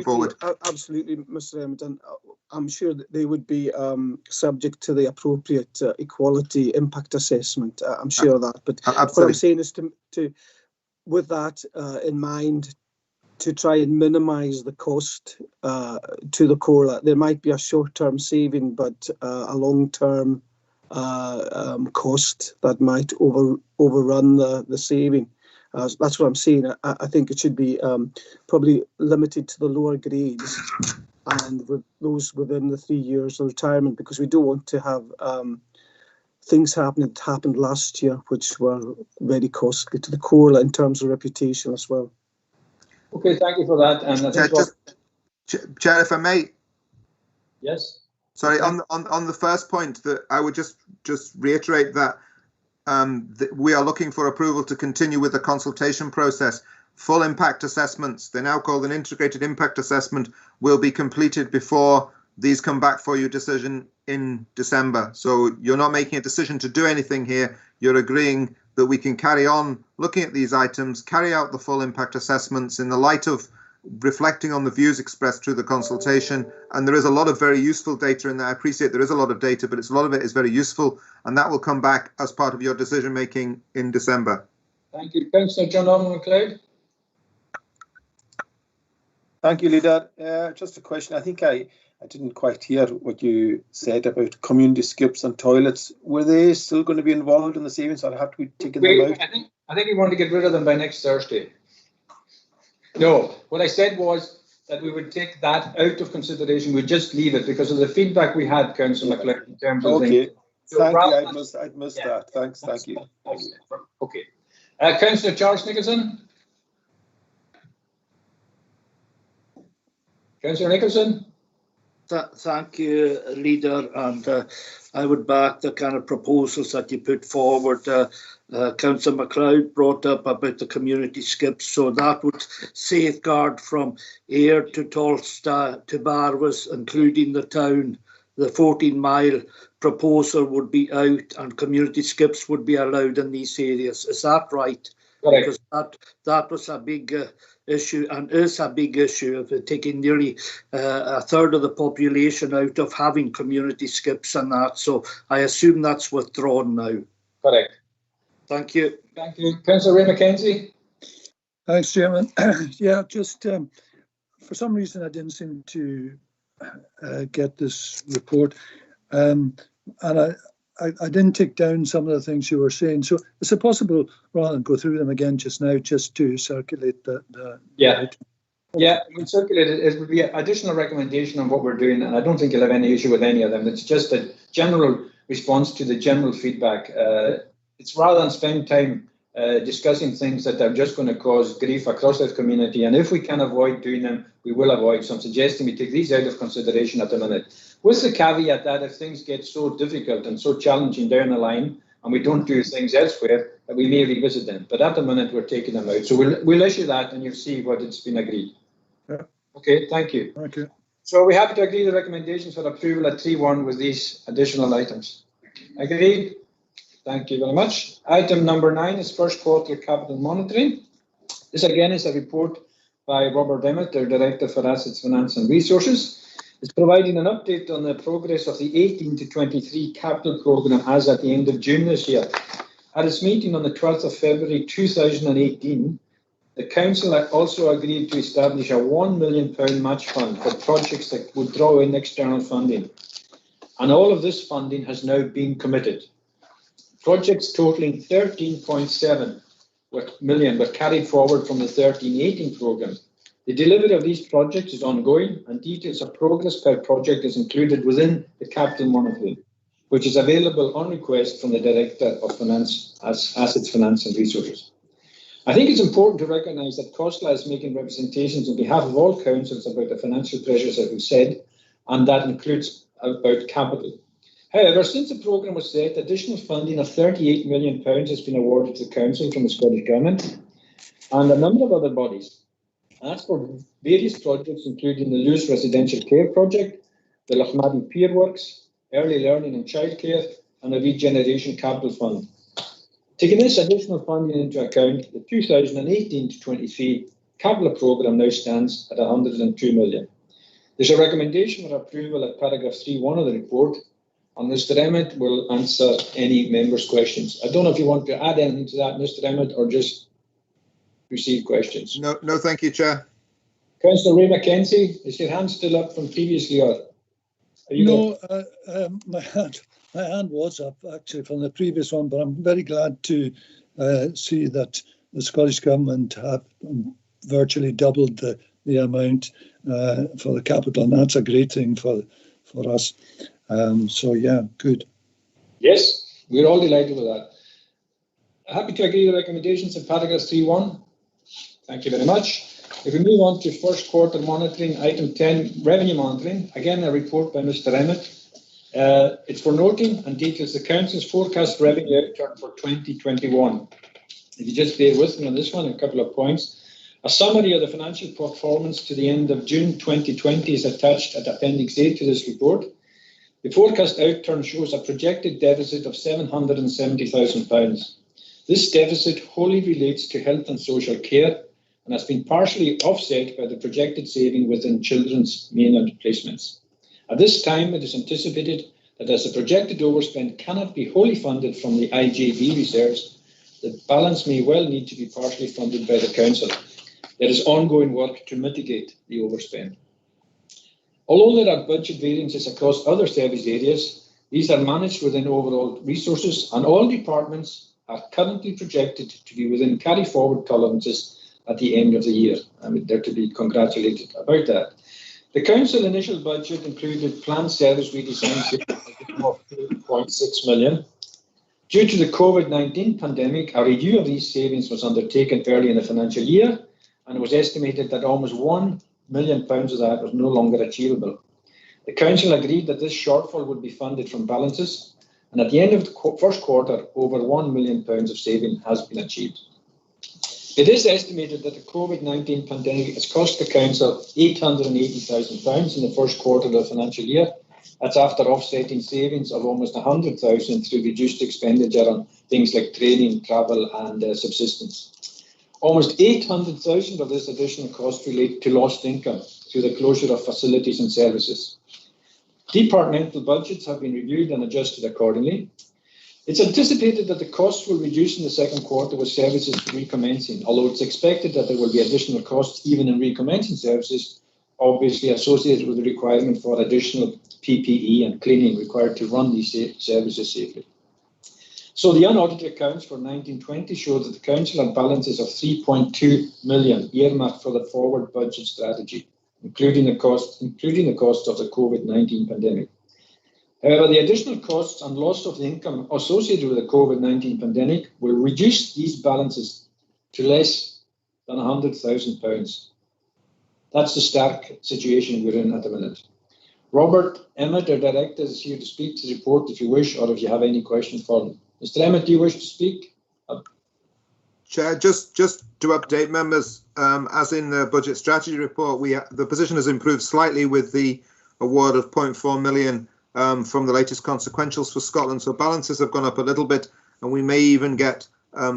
forward. Absolutely, Mr. Emmett, and I'm sure that they would be subject to the appropriate equality impact assessment. I'm sure of that. But absolutely. What I'm saying is to with that in mind, to try and minimise the cost to the core. There might be a short-term saving, but a long-term cost that might overrun the saving. That's what I'm saying. I think it should be probably limited to the lower grades and with those within the 3 years of retirement, because we don't want to have things happening that happened last year, which were very costly to the core in terms of reputation as well. Okay, thank you for that. And I think Chair, if I may. Yes. Sorry, on the first point, that I would just reiterate that we are looking for approval to continue with the consultation process. Full impact assessments, they're now called an integrated impact assessment, will be completed before these come back for your decision in December. So you're not making a decision to do anything here. You're agreeing that we can carry on looking at these items, carry out the full impact assessments in the light of reflecting on the views expressed through the consultation. And there is a lot of very useful data in there. I appreciate there is a lot of data, but a lot of it is very useful, and that will come back as part of your decision making in December. Thank you. Councillor John Norman McLeod. Thank you, Leader. Just a question. I think I didn't quite hear what you said about community skips and toilets. Were they still going to be involved in the savings, or have to be taken them out? I think we want to get rid of them by next Thursday. No, what I said was that we would take that out of consideration. We'd just leave it because of the feedback we had, Councillor McLeod, in terms of things. So thank you. I'd missed that. Thanks. Thank you. Okay. Councillor Charles Nicholson. Councillor Nicholson. Thank you, Leader, and I would back the kind of proposals that you put forward. Councillor McLeod brought up about the community skips, so that would safeguard from Ayr to Tolsta to Barwas, including the town. The 14-mile proposal would be out, and community skips would be allowed in these areas. Is that right? Correct. Because that was a big issue, and is a big issue of taking nearly a third of the population out of having community skips and that. So I assume that's withdrawn now. Correct. Thank you. Thank you. Councillor Ray McKenzie. Thanks, Chairman. Yeah, just for some reason I didn't seem to get this report, and I didn't take down some of the things you were saying. So is it possible, rather than go through them again just now, just to circulate the yeah. Yeah, we circulate it. It would be an additional recommendation on what we're doing, and I don't think you'll have any issue with any of them. It's just a general response to the general feedback. It's rather than spend time discussing things that are just going to cause grief across that community, and if we can avoid doing them, we will avoid. So I'm suggesting we take these out of consideration at the minute, with the caveat that if things get so difficult and so challenging down the line, and we don't do things elsewhere, that we may revisit them. But at the minute, we're taking them out. So we'll issue that, and you'll see what it's been agreed. Yeah. Okay, thank you. Thank you. So we have to agree the recommendations for approval at 3.1 with these additional items. Agreed? Thank you very much. Item number 9 is first quarter capital monitoring. This again is a report by Robert Emmett, our Director for Assets, Finance and Resources, is providing an update on the progress of the 18 to 23 capital programme as at the end of June this year. At its meeting on the 12th of February 2018, the Council also agreed to establish a £1 million match fund for projects that would draw in external funding. And all of this funding has now been committed. Projects totalling 13.7 million were carried forward from the 13-18 programme. The delivery of these projects is ongoing, and details of progress per project is included within the capital monitoring, which is available on request from the Director of Finance, Assets, Finance and Resources. I think it's important to recognise that COSLA is making representations on behalf of all councils about the financial pressures, as we've said, and that includes about capital. However, since the programme was set, additional funding of £38 million has been awarded to the Council from the Scottish Government and a number of other bodies. That's for various projects, including the Lewis Residential Care Project, the Lochmaddy Pier Works, Early Learning and Childcare, and the Regeneration Capital Fund. Taking this additional funding into account, the 2018 to 23 capital programme now stands at £102 million. There's a recommendation for approval at paragraph 3.1 of the report, and Mr. Emmett will answer any members' questions. I don't know if you want to add anything to that, Mr. Emmett, or just receive questions. No, thank you, Chair. Councillor Ray McKenzie, is your hand still up from previously, or are you? No, my hand was up actually from the previous one, but I'm very glad to see that the Scottish Government have virtually doubled the amount for the capital, and that's a great thing for us. So yeah, good. Yes, we're all delighted with that. Happy to agree with the recommendations of paragraph 3.1. Thank you very much. If we move on to first quarter monitoring, item 10, revenue monitoring, again a report by Mr. Emmett. It's for noting and details the Council's forecast revenue outturn for 2021. If you just bear with me on this one, a couple of points. A summary of the financial performance to the end of June 2020 is attached at Appendix A to this report. The forecast outturn shows a projected deficit of £770,000. This deficit wholly relates to health and social care and has been partially offset by the projected saving within children's mainland placements. At this time, it is anticipated that as the projected overspend cannot be wholly funded from the IJB reserves, the balance may well need to be partially funded by the Council. There is ongoing work to mitigate the overspend. Although there are budget variances across other service areas, these are managed within overall resources, and all departments are currently projected to be within carry-forward tolerances at the end of the year. They're to be congratulated about that. The Council initial budget included planned service redesign of £2.6 million. Due to the COVID-19 pandemic, a review of these savings was undertaken early in the financial year, and it was estimated that almost £1 million of that was no longer achievable. The Council agreed that this shortfall would be funded from balances, and at the end of the first quarter, over £1 million of saving has been achieved. It is estimated that the COVID-19 pandemic has cost the Council £880,000 in the first quarter of the financial year. That's after offsetting savings of almost £100,000 through reduced expenditure on things like training, travel and subsistence. Almost £800,000 of this additional cost relate to lost income through the closure of facilities and services. Departmental budgets have been reviewed and adjusted accordingly. It's anticipated that the costs will reduce in the second quarter with services recommencing, although it's expected that there will be additional costs even in recommencing services, obviously associated with the requirement for additional PPE and cleaning required to run these services safely. So the unaudited accounts for 1920 show that the Council had balances of £3.2 million earmarked for the forward budget strategy, including the cost of the COVID-19 pandemic. However, the additional costs and loss of the income associated with the COVID-19 pandemic will reduce these balances to less than £100,000. That's the stark situation we're in at the minute. Robert Emmett, our Director, is here to speak to the report if you wish, or if you have any questions for him. Mr. Emmett, do you wish to speak? Chair, just to update members, as in the budget strategy report, the position has improved slightly with the award of £0.4 million from the latest consequentials for Scotland. So balances have gone up a little bit, and we may even get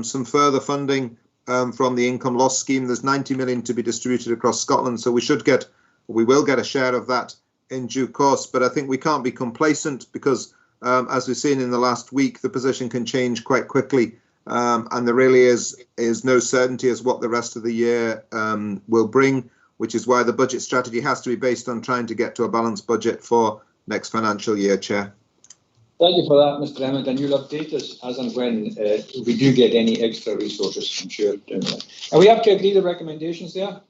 some further funding from the income loss scheme. There's 90 million to be distributed across Scotland, so we will get a share of that in due course. But I think we can't be complacent because, as we've seen in the last week, the position can change quite quickly, and there really is no certainty as what the rest of the year will bring, which is why the budget strategy has to be based on trying to get to a balanced budget for next financial year, Chair. Thank you for that, Mr. Emmett, and you'll update us as and when we do get any extra resources, I'm sure. Are we up to agree the recommendations there?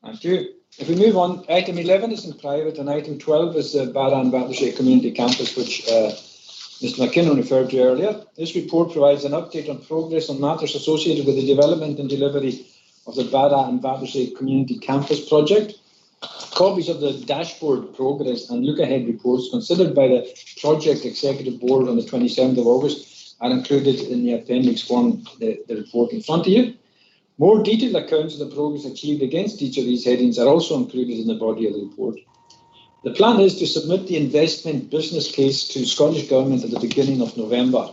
Thank you. If we move on, item 11 is in private, and item 12 is the Barra and Battersea Community Campus, which Mr. McKinnon referred to earlier. This report provides an update on progress on matters associated with the development and delivery of the Barra and Battersea Community Campus project. Copies of the dashboard progress and look-ahead reports considered by the Project Executive Board on the 27th of August are included in the Appendix 1, the report in front of you. More detailed accounts of the progress achieved against each of these headings are also included in the body of the report. The plan is to submit the investment business case to Scottish Government at the beginning of November.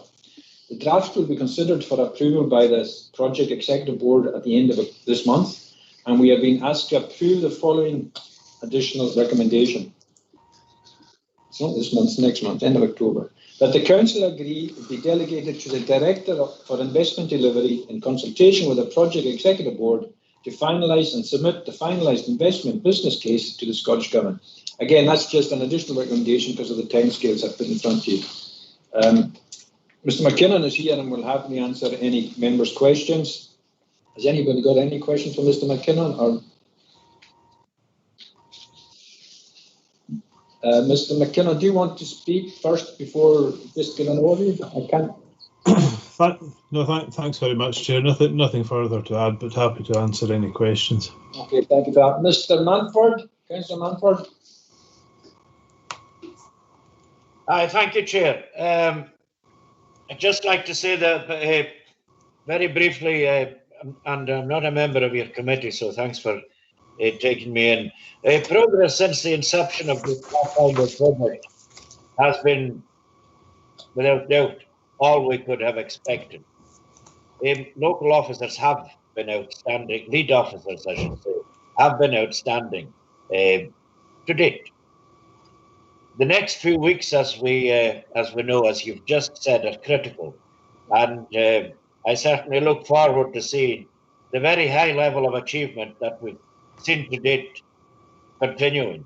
The draft will be considered for approval by the Project Executive Board at the end of this month, and we have been asked to approve the following additional recommendation. It's not this month, it's next month, end of October. That the Council agree to be delegated to the Director for Investment Delivery in consultation with the Project Executive Board to finalise and submit the finalised investment business case to the Scottish Government. Again, that's just an additional recommendation because of the timescales I've put in front of you. Mr. McKinnon is here and will have me answer any members' questions. Has anybody got any questions for Mr. McKinnon? Or Mr. McKinnon, do you want to speak first before just giving an overview? I can't. Thanks very much, Chair. Nothing further to add, but happy to answer any questions. Okay, thank you for that. Mr. Manford, Councillor Manford. Thank you, Chair. I'd just like to say that very briefly, and I'm not a member of your committee, so thanks for taking me in. Progress since the inception of this project has been, without doubt, all we could have expected. Local officers have been outstanding, lead officers, I should say, have been outstanding to date. The next few weeks, as we know, as you've just said, are critical, and I certainly look forward to seeing the very high level of achievement that we've seen to date continuing.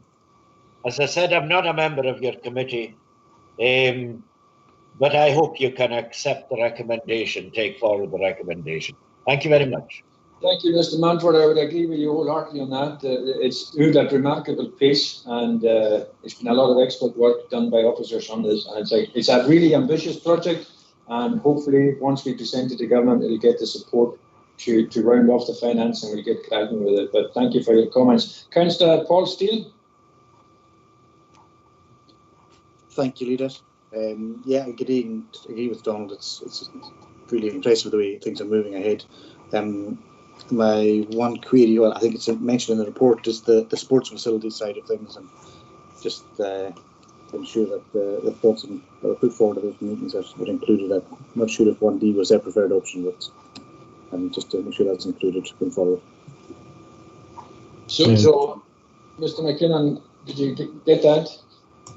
As I said, I'm not a member of your committee, but I hope you can accept the recommendation, take forward the recommendation. Thank you very much. Thank you, Mr. Manford. I would agree with you wholeheartedly on that. It's moved at remarkable pace, and it's been a lot of expert work done by officers on this. And it's a really ambitious project, and hopefully, once we present it to government, it'll get the support to round off the finance, and we'll get cracking with it. But thank you for your comments. Councillor Paul Steele. Thank you, Leader. Yeah, I agree with Donald. It's really impressive the way things are moving ahead. My one query, well, I think it's mentioned in the report, is the sports facility side of things, and just ensure that the thoughts that were put forward at those meetings are included. I'm not sure if 1D was their preferred option, but just to make sure that's included going forward. So, Mr. McKinnon, did you get that?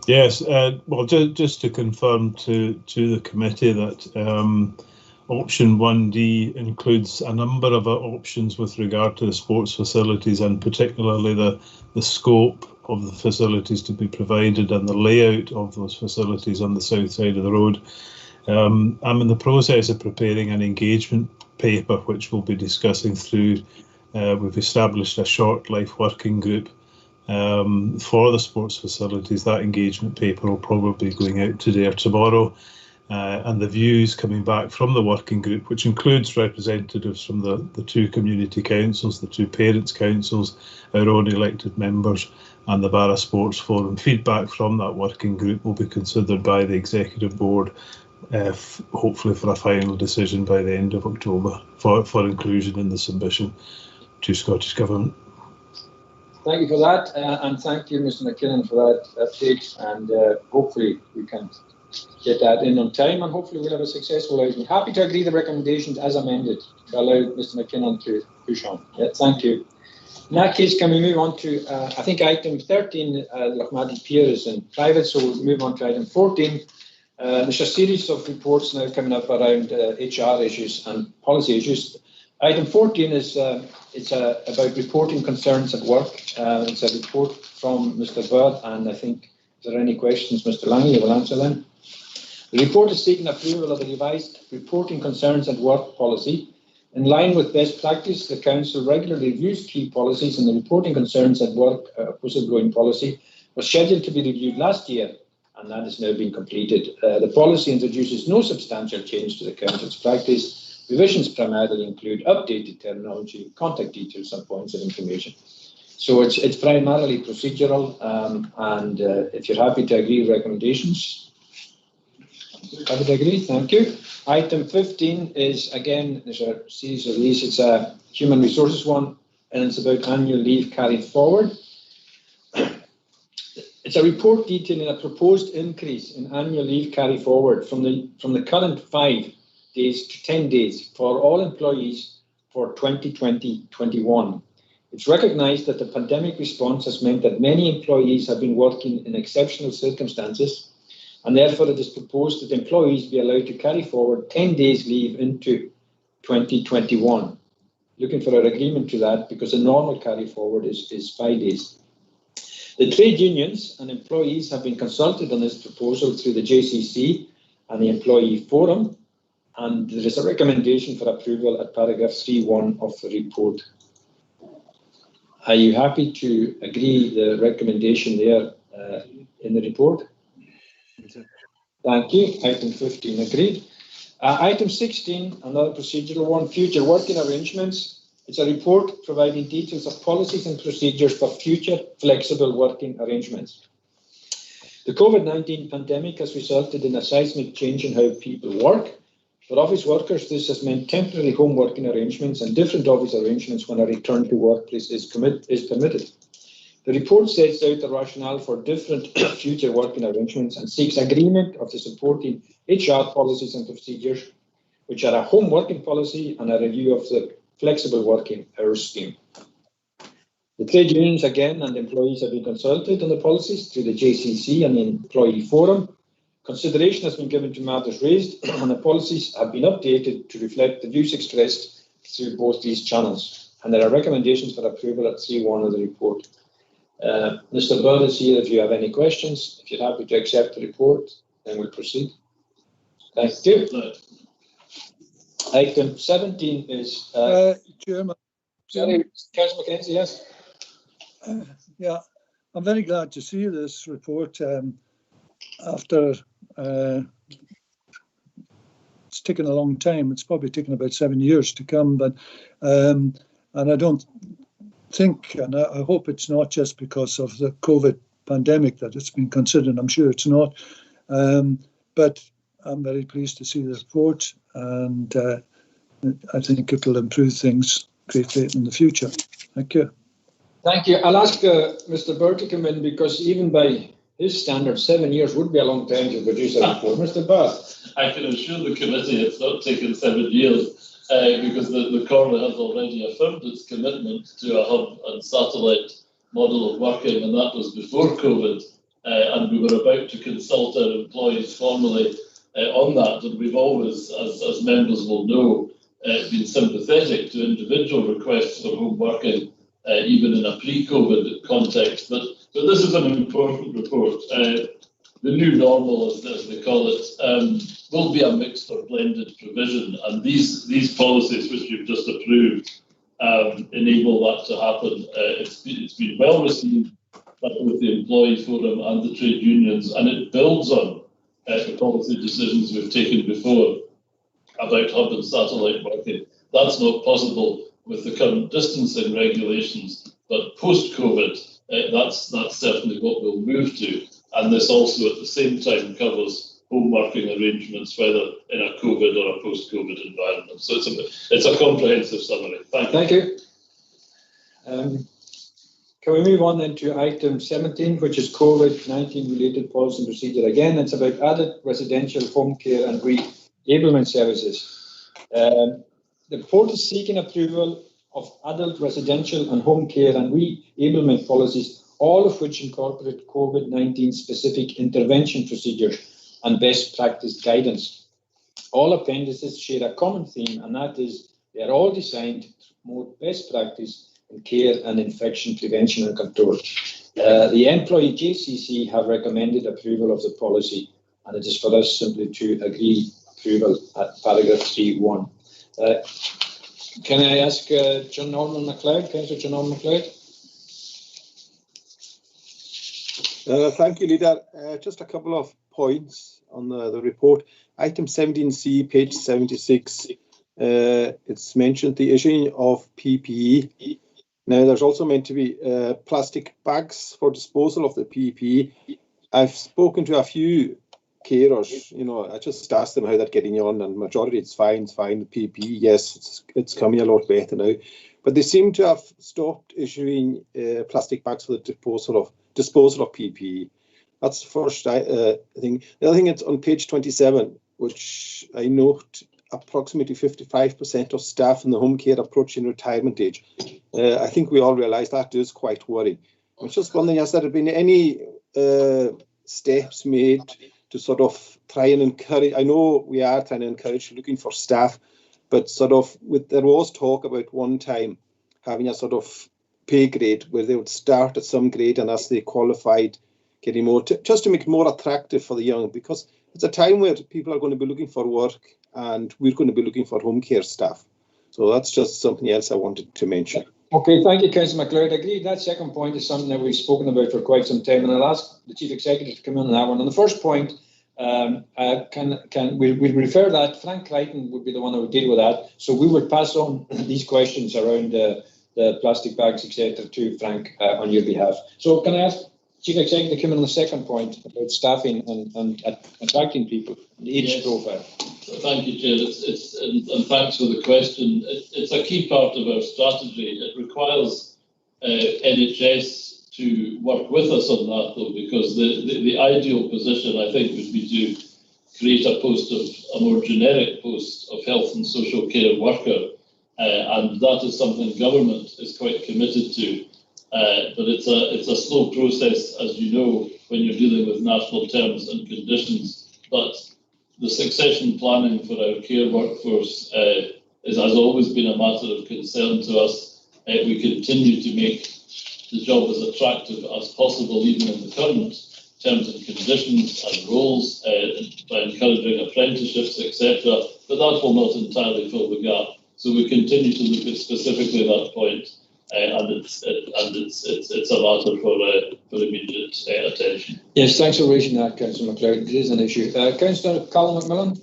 Yes. Well, just to confirm to the committee that option 1D includes a number of options with regard to the sports facilities, and particularly the scope of the facilities to be provided and the layout of those facilities on the south side of the road. I'm in the process of preparing an engagement paper which we'll be discussing through. We've established a short life working group for the sports facilities. That engagement paper will probably be going out today or tomorrow. And the views coming back from the working group, which includes representatives from the two community councils, the two parents' councils, our own elected members, and the Barra Sports Forum. Feedback from that working group will be considered by the Executive Board, hopefully for a final decision by the end of October for inclusion in the submission to Scottish Government. Thank you for that, and thank you, Mr. McKinnon, for that update, and hopefully we can get that in on time, and hopefully we'll have a successful outing. Happy to agree the recommendations as amended to allow Mr. McKinnon to push on. Yeah, thank you. In that case, can we move on to, I think item 13, Lochmaddy Pier is in private, so we'll move on to item 14. There's a series of reports now coming up around HR issues and policy issues. Item 14 is about reporting concerns at work. It's a report from Mr. Bird, and I think if there are any questions, Mr. Lange, you will answer them. The report is seeking approval of the revised reporting concerns at work policy. In line with best practice, the Council regularly reviews key policies, and the reporting concerns at work whistleblowing policy was scheduled to be reviewed last year, and that has now been completed. The policy introduces no substantial change to the Council's practice. Revisions primarily include updated terminology, contact details, and points of information. So it's primarily procedural, and if you're happy to agree with recommendations, happy to agree, thank you. Item 15 is, again, there's a series of these. It's a human resources one, and it's about annual leave carried forward. It's a report detailing a proposed increase in annual leave carry forward from the current 5 days to 10 days for all employees for 2020-21. It's recognised that the pandemic response has meant that many employees have been working in exceptional circumstances, and therefore it is proposed that employees be allowed to carry forward 10 days leave into 2021. Looking for an agreement to that, because the normal carry forward is 5 days. The trade unions and employees have been consulted on this proposal through the JCC and the Employee Forum, and there is a recommendation for approval at paragraph 3.1 of the report. Are you happy to agree the recommendation there in the report? Thank you. Item 15 agreed. Item 16, another procedural one, future working arrangements. It's a report providing details of policies and procedures for future flexible working arrangements. The COVID-19 pandemic has resulted in a seismic change in how people work. For office workers, this has meant temporary home working arrangements and different office arrangements when a return to workplace is permitted. The report sets out the rationale for different future working arrangements and seeks agreement of the supporting HR policies and procedures, which are a home working policy and a review of the flexible working hours scheme. The trade unions again and employees have been consulted on the policies through the JCC and the Employee Forum. Consideration has been given to matters raised, and the policies have been updated to reflect the views expressed through both these channels. And there are recommendations for approval at 3.1 of the report. Mr. Bird is here if you have any questions. If you're happy to accept the report, then we'll proceed. Thank you. Item 17 is... Chairman. Sorry, Councillor Mackenzie, yes? Yeah, I'm very glad to see this report after it's taken a long time. It's probably taken about 7 years to come, but and I don't think, and I hope it's not just because of the COVID pandemic that it's been considered. I'm sure it's not, but I'm very pleased to see the report, and I think it will improve things greatly in the future. Thank you. Thank you. I'll ask Mr. Bird to come in, because even by his standards, 7 years would be a long time to produce a report. Mr. Bird. I can assure the committee it's not taken 7 years. Because the Corley has already affirmed its commitment to a hub and satellite model of working, and that was before COVID, and we were about to consult our employees formally on that, and we've always, as members will know, been sympathetic to individual requests for home working, even in a pre-COVID context, but this is an important report. The new normal, as they call it, will be a mixed or blended provision, and these policies which you've just approved enable that to happen. It's been well received with the Employee Forum and the trade unions, and it builds on the policy decisions we've taken before about hub and satellite working. That's not possible with the current distancing regulations, but post-COVID, that's certainly what we'll move to. And this also at the same time covers home working arrangements, whether in a COVID or a post-COVID environment. So it's a comprehensive summary. Thank you. Thank you. Can we move on then to item 17, which is COVID-19 related policy and procedure? Again, it's about adult residential home care and reablement services. The report is seeking approval of adult residential and home care and reablement policies, all of which incorporate COVID-19 specific intervention procedures and best practice guidance. All appendices share a common theme, and that is they are all designed to promote best practice in care and infection prevention and control. The employee JCC have recommended approval of the policy, and it is for us simply to agree approval at paragraph 3.1. Can I ask John Norman MacLeod, Councillor John Norman MacLeod? Thank you, Leader. Just a couple of points on the report. Item 17C, page 76. It's mentioned the issuing of PPE. Now, there's also meant to be plastic bags for disposal of the PPE. I've spoken to a few carers, I just asked them how they're getting on, and majority it's fine. The PPE, yes, it's coming a lot better now. But they seem to have stopped issuing plastic bags for the disposal of PPE. That's the first thing. The other thing, it's on page 27, which I note approximately 55% of staff in the home care approaching retirement age. I think we all realise that is quite worrying. I was just wondering, has there been any steps made to sort of try and encourage? I know we are trying to encourage looking for staff, but there was talk about one time having a sort of pay grade where they would start at some grade, and as they qualified, getting more, just to make it more attractive for the young, because it's a time where people are going to be looking for work and we're going to be looking for home care staff. So that's just something else I wanted to mention. Okay, thank you, Councillor MacLeod. I agree that second point is something that we've spoken about for quite some time, and I'll ask the Chief Executive to come in on that one. On the first point, we'll refer that. Frank Crichton would be the one that would deal with that. So we will pass on these questions around the plastic bags, etc., to Frank on your behalf. So can I ask Chief Executive to come in on the second point about staffing and attracting people, the age profile? Thank you, Chair. And thanks for the question. It's a key part of our strategy. It requires NHS to work with us on that, though, because the ideal position, I think, would be to create a more generic post of health and social care worker, and that is something government is quite committed to. But it's a slow process, as you know, when you're dealing with national terms and conditions. But the succession planning for our care workforce has always been a matter of concern to us. We continue to make the job as attractive as possible, even in the current terms and conditions and roles, by encouraging apprenticeships, etc. But that will not entirely fill the gap. So we continue to look at specifically that point, and it's a matter for immediate attention. Yes, thanks for raising that, Councillor MacLeod. It is an issue. Councillor Colin McMillan.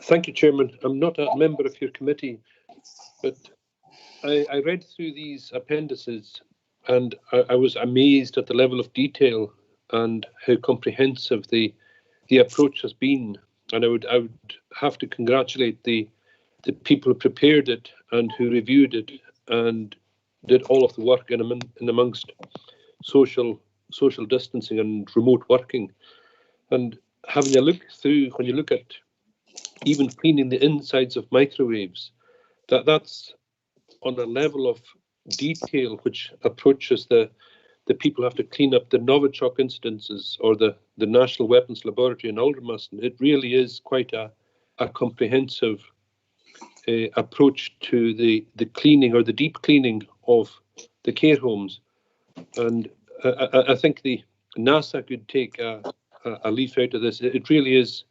Thank you, Chairman. I'm not a member of your committee, but I read through these appendices and I was amazed at the level of detail and how comprehensive the approach has been. And I would have to congratulate the people who prepared it and who reviewed it and did all of the work in amongst social distancing and remote working. And having a look through, when you look at even cleaning the insides of microwaves, that's on a level of detail which approaches the people who have to clean up the Novichok incidences or the National Weapons Laboratory in Aldermaston. It really is quite a comprehensive approach to the cleaning or the deep cleaning of the care homes. And I think the NASA could take a leaf out of this. It really is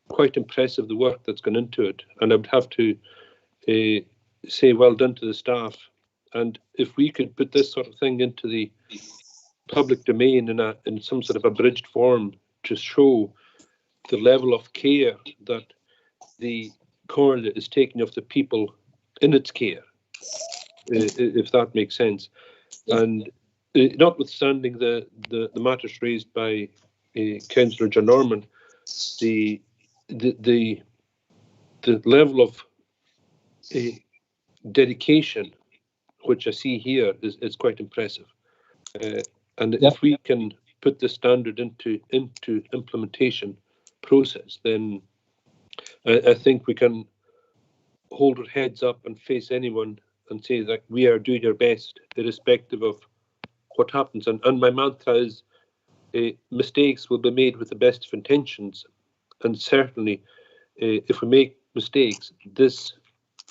quite impressive, the work that's gone into it. And I would have to say well done to the staff. And if we could put this sort of thing into the public domain in some sort of abridged form to show the level of care that the coroner is taking of the people in its care, if that makes sense. And notwithstanding the matters raised by Councillor John Norman, the the level of dedication which I see here is quite impressive. And if we can put the standard into implementation process, then I think we can hold our heads up and face anyone and say that we are doing our best, irrespective of what happens. And my mantra is, mistakes will be made with the best of intentions. And certainly, if we make mistakes, this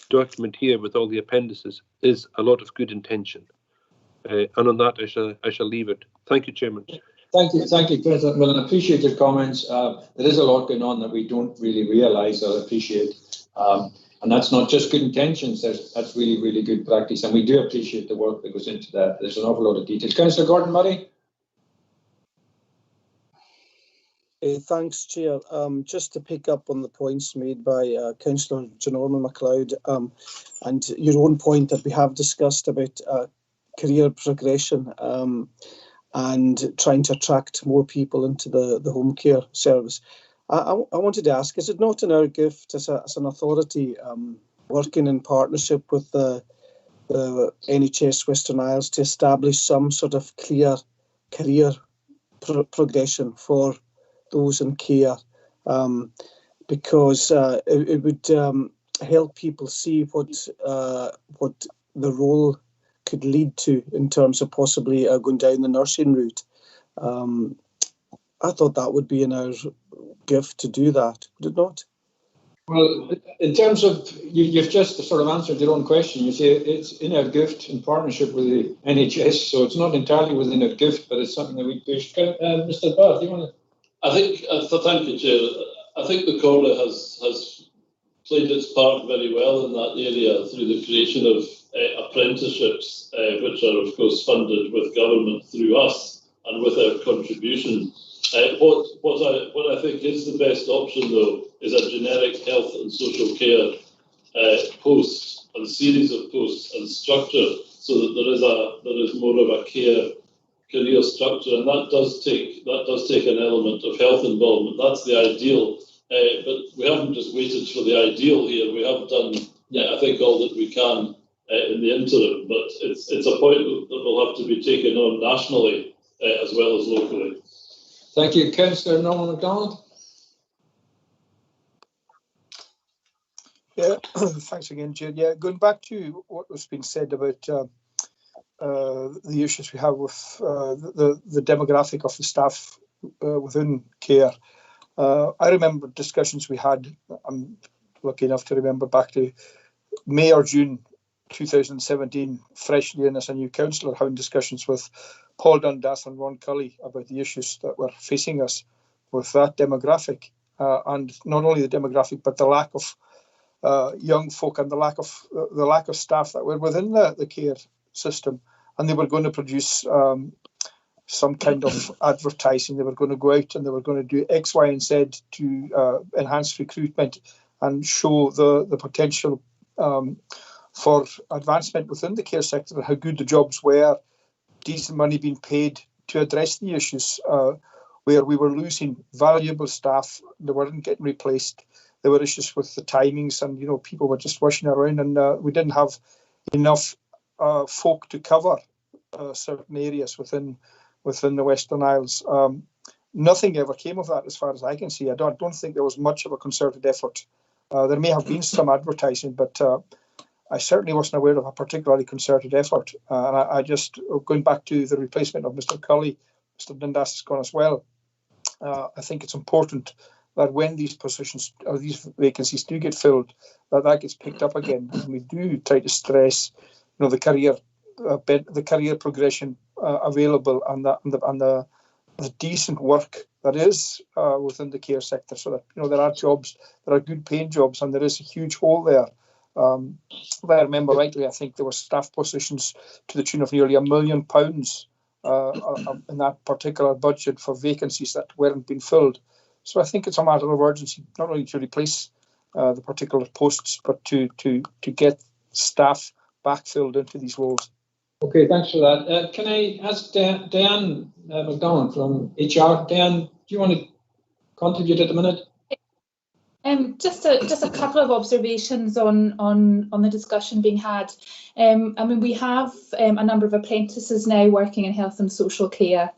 document here with all the appendices is a lot of good intention. And on that, I shall leave it. Thank you, Chairman. Thank you, President Millen. I appreciate your comments. There is a lot going on that we don't really realise or appreciate. And that's not just good intentions, that's really, really good practice. And we do appreciate the work that goes into that. There's an awful lot of details. Councillor Gordon Murray. Thanks, Chair. Just to pick up on the points made by Councillor John Orman MacLeod and your own point that we have discussed about career progression and trying to attract more people into the home care service. I wanted to ask, is it not in our gift as an authority working in partnership with the NHS Western Isles to establish some sort of clear career progression for those in care, because it would help people see what the role could lead to in terms of possibly going down the nursing route. I thought that would be in our gift to do that, would it not? Well, in terms of, you've just sort of answered your own question. You say it's in our gift in partnership with the NHS, so it's not entirely within our gift, but it's something that we push. Mr. Barr, do you want to? I think, thank you, Chair. I think the Corla has played its part very well in that area through the creation of apprenticeships, which are, of course, funded with government through us and with our contribution. What I think is the best option, though, is a generic health and social care post and series of posts and structure, so that there is more of a career structure, and that does take an element of health involvement. That's the ideal, but we haven't just waited for the ideal here. We have done, I think, all that we can in the interim, but it's a point that will have to be taken on nationally as well as locally. Thank you, Councillor Norman MacDonald. Yeah, thanks again, Chair. Yeah, going back to what was being said about the issues we have with the demographic of the staff within care. I remember discussions we had, I'm lucky enough to remember back to May or June 2017, freshly in as a new councillor, having discussions with Paul Dundas and Ron Cully about the issues that were facing us with that demographic, and not only the demographic, but the lack of young folk and the lack of staff that were within the care system. And they were going to produce some kind of advertising. They were going to go out and they were going to do X, Y, and Z to enhance recruitment and show the potential for advancement within the care sector and how good the jobs were, decent money being paid to address the issues where we were losing valuable staff. They weren't getting replaced. There were issues with the timings, and people were just rushing around, and we didn't have enough folk to cover certain areas within the Western Isles. Nothing ever came of that, as far as I can see. I don't think there was much of a concerted effort. There may have been some advertising, but I certainly wasn't aware of a particularly concerted effort. And I just, going back to the replacement of Mr. Cully, Mr. Dundas has gone as well. I think it's important that when these positions or these vacancies do get filled, that gets picked up again. And we do try to stress, the career progression available and the decent work that is within the care sector, so that there are jobs, there are good paying jobs, and there is a huge hole there. If I remember rightly, I think there were staff positions to the tune of nearly £1 million in that particular budget for vacancies that weren't being filled. So I think it's a matter of urgency, not only to replace the particular posts, but to get staff backfilled into these roles. Okay, thanks for that. Can I ask Diane McDonald from HR? Diane, do you want to contribute at the minute? Just a couple of observations on the discussion being had. I mean, we have a number of apprentices now working in health and social care,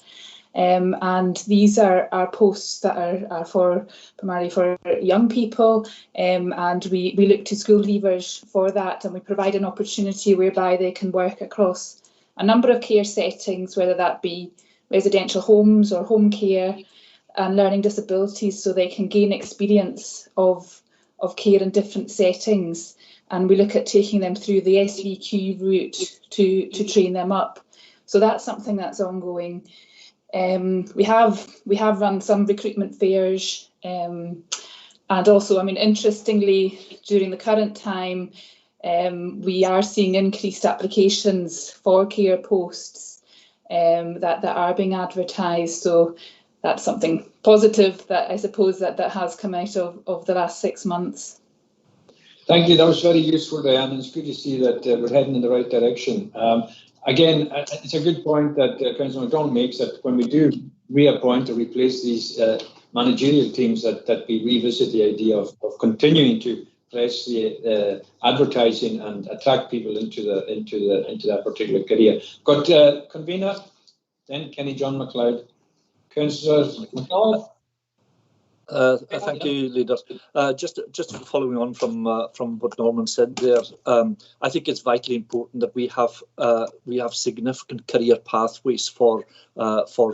and these are posts that are primarily for young people, and we look to school leavers for that, and we provide an opportunity whereby they can work across a number of care settings, whether that be residential homes or home care and learning disabilities, so they can gain experience of care in different settings. And we look at taking them through the SVQ route to train them up. So that's something that's ongoing. We have run some recruitment fairs, and also, I mean, interestingly, during the current time, we are seeing increased applications for care posts that are being advertised. So that's something positive that I suppose that has come out of the last 6 months. Thank you. That was very useful, Diane. It's good to see that we're heading in the right direction. Again, it's a good point that Councillor MacDonald makes, that when we do reappoint or replace these managerial teams, that we revisit the idea of continuing to press the advertising and attract people into that particular career. Got convener, then Kenny John MacLeod. Councillor MacDonald. Thank you, Leader. Just following on from what Norman said there, I think it's vitally important that we have significant career pathways for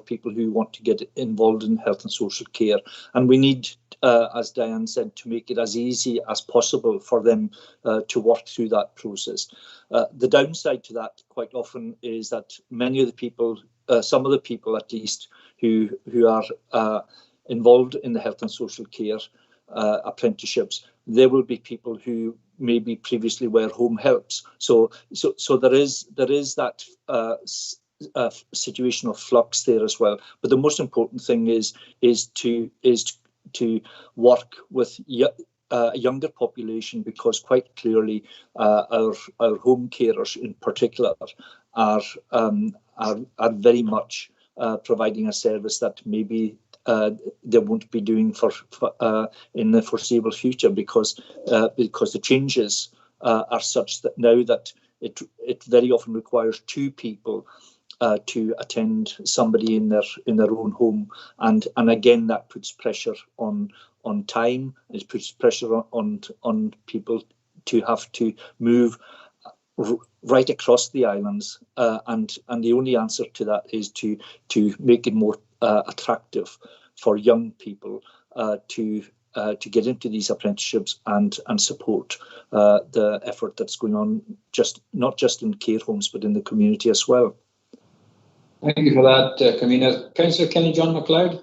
people who want to get involved in health and social care, and we need, as Diane said, to make it as easy as possible for them to work through that process. The downside to that quite often is that many of the people, some of the people at least, who are involved in the health and social care apprenticeships, there will be people who maybe previously were home helps. So there is that situation of flux there as well. But the most important thing is to work with a younger population, because quite clearly our home carers in particular are very much providing a service that maybe they won't be doing for in the foreseeable future, because the changes are such that now that it very often requires two people to attend somebody in their own home, and again that puts pressure on time. It puts pressure on people to have to move right across the islands, and the only answer to that is to make it more attractive for young people to get into these apprenticeships and support the effort that's going on, not just in care homes but in the community as well. Thank you for that, Convener. Councillor Kenny John MacLeod.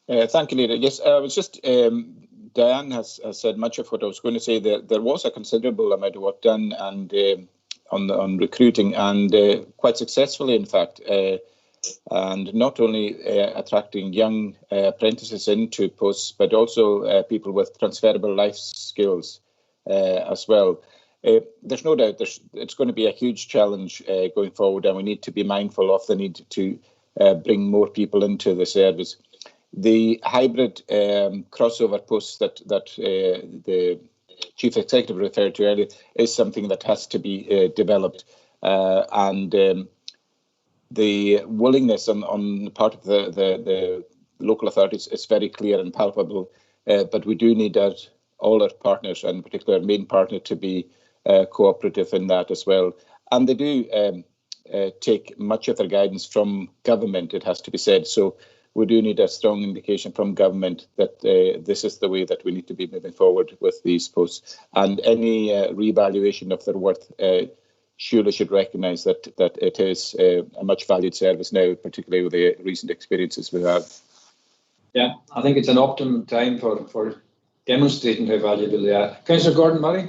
Thank you, Leader. Yes, I was just Diane has said much of what I was going to say. There was a considerable amount of work done and on recruiting, and quite successfully, in fact, and not only attracting young apprentices into posts, but also people with transferable life skills as well. There's no doubt it's going to be a huge challenge going forward, and we need to be mindful of the need to bring more people into the service. The hybrid crossover posts that the Chief Executive referred to earlier is something that has to be developed, and the willingness on the part of the local authorities is very clear and palpable, but we do need all our partners, and in particular our main partner, to be cooperative in that as well. And they do take much of their guidance from government, it has to be said. So we do need a strong indication from government that this is the way that we need to be moving forward with these posts. And any reevaluation of their worth surely should recognise that it is a much valued service now, particularly with the recent experiences we have. Yeah, I think it's an optimum time for demonstrating how valuable they are. Councillor Gordon Murray.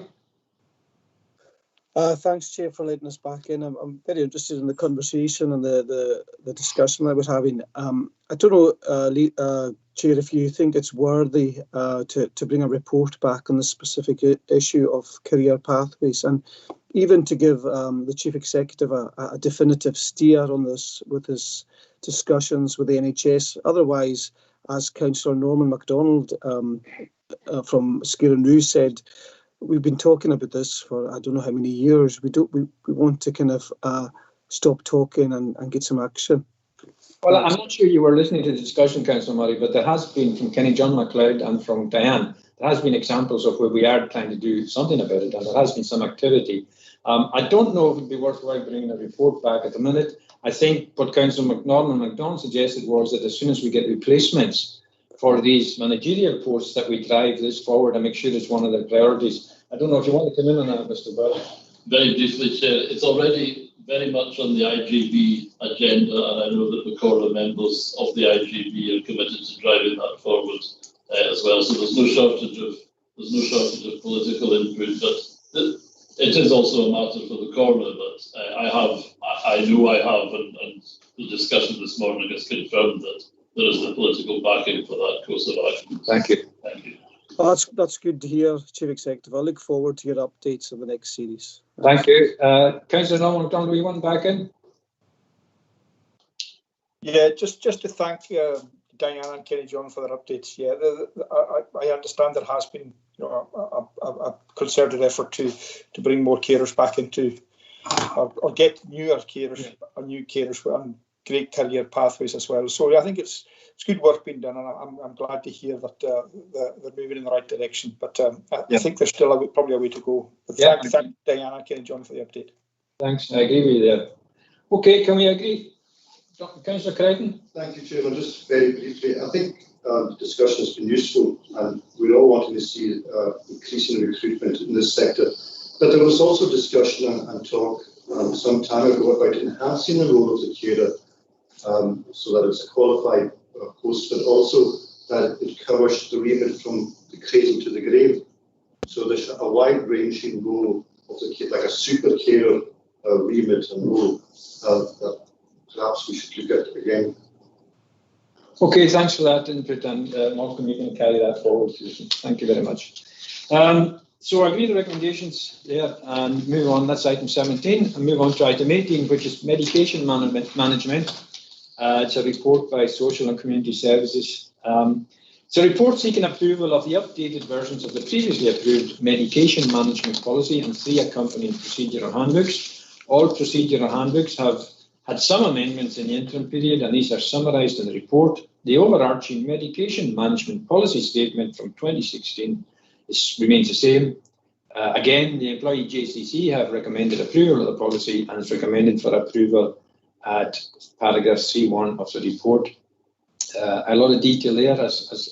Thanks, Chair, for letting us back in. I'm very interested in the conversation and the discussion I was having. I don't know, Chair, if you think it's worthy to bring a report back on the specific issue of career pathways, and even to give the Chief Executive a definitive steer on this with his discussions with the NHS. Otherwise, as Councillor Norman MacDonald from Skirranoo said, we've been talking about this for I don't know how many years. We want to kind of stop talking and get some action. Well, I'm not sure you were listening to the discussion, Councillor Murray, but there has been from Kenny John MacLeod and from Diane, there has been examples of where we are trying to do something about it, and there has been some activity. I don't know if it would be worthwhile bringing a report back at the minute. I think what Councillor Norman MacDonald suggested was that as soon as we get replacements for these managerial posts, that we drive this forward and make sure it's one of the priorities. I don't know if you want to come in on that, Mr. Burr. Very briefly, Chair, it's already very much on the IGB agenda, and I know that the core members of the IGB are committed to driving that forward as well. So there's no shortage of political input, but it is also a matter for the coroner that I know I have, and the discussion this morning has confirmed that there is the political backing for that course of action. Thank you. Thank you. Well, that's good to hear, Chief Executive. I look forward to your updates on the next series. Thank you. Councillor Norman MacDonald, do you want back in? Yeah, just to thank Diana and Kenny John for their updates. Yeah, I understand there has been a concerted effort to bring more carers back into, or get newer carers, or new carers and great career pathways as well. So I think it's good work being done, and I'm glad to hear that they're moving in the right direction. But I think there's still probably a way to go. But thank Diana and Kenny John for the update. Thanks, I agree with you there. Okay, can we agree? Councillor Crichton? Thank you, Chairman. Just very briefly, I think the discussion has been useful, and we're all wanting to see increasing recruitment in this sector. But there was also discussion and talk some time ago about enhancing the role of the carer, so that it's a qualified post, but also that it covers the remit from the cradle to the grave. So there's a wide-ranging role of the carer, like a super carer remit and role that perhaps we should look at again. Okay, thanks for that input, and Malcolm, you can carry that forward. Thank you very much. So I agree the recommendations there, and move on. That's item 17, and move on to item 18, which is medication management. It's a report by Social and Community Services. It's a report seeking approval of the updated versions of the previously approved medication management policy and 3 accompanying procedural handbooks. All procedural handbooks have had some amendments in the interim period, and these are summarised in the report. The overarching medication management policy statement from 2016 remains the same. Again, the employee JCC have recommended approval of the policy, and it's recommended for approval at paragraph C1 of the report. A lot of detail there, as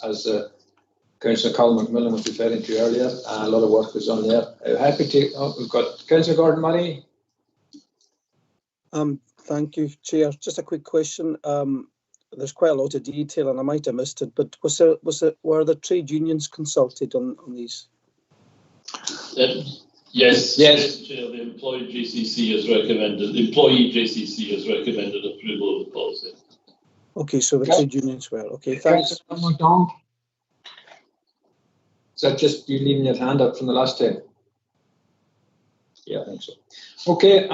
Councillor Colin McMillan was referring to earlier. A lot of work was on there. Happy to. We've got Councillor Gordon Murray. Thank you, Chair. Just a quick question. There's quite a lot of detail, and I might have missed it, but were the trade unions consulted on these? Yes, Chair. The employee JCC has recommended approval of the policy. Okay, so the trade unions were. Okay, thanks. Is that just you leaving your hand up from the last time? Yeah, I think so. Okay,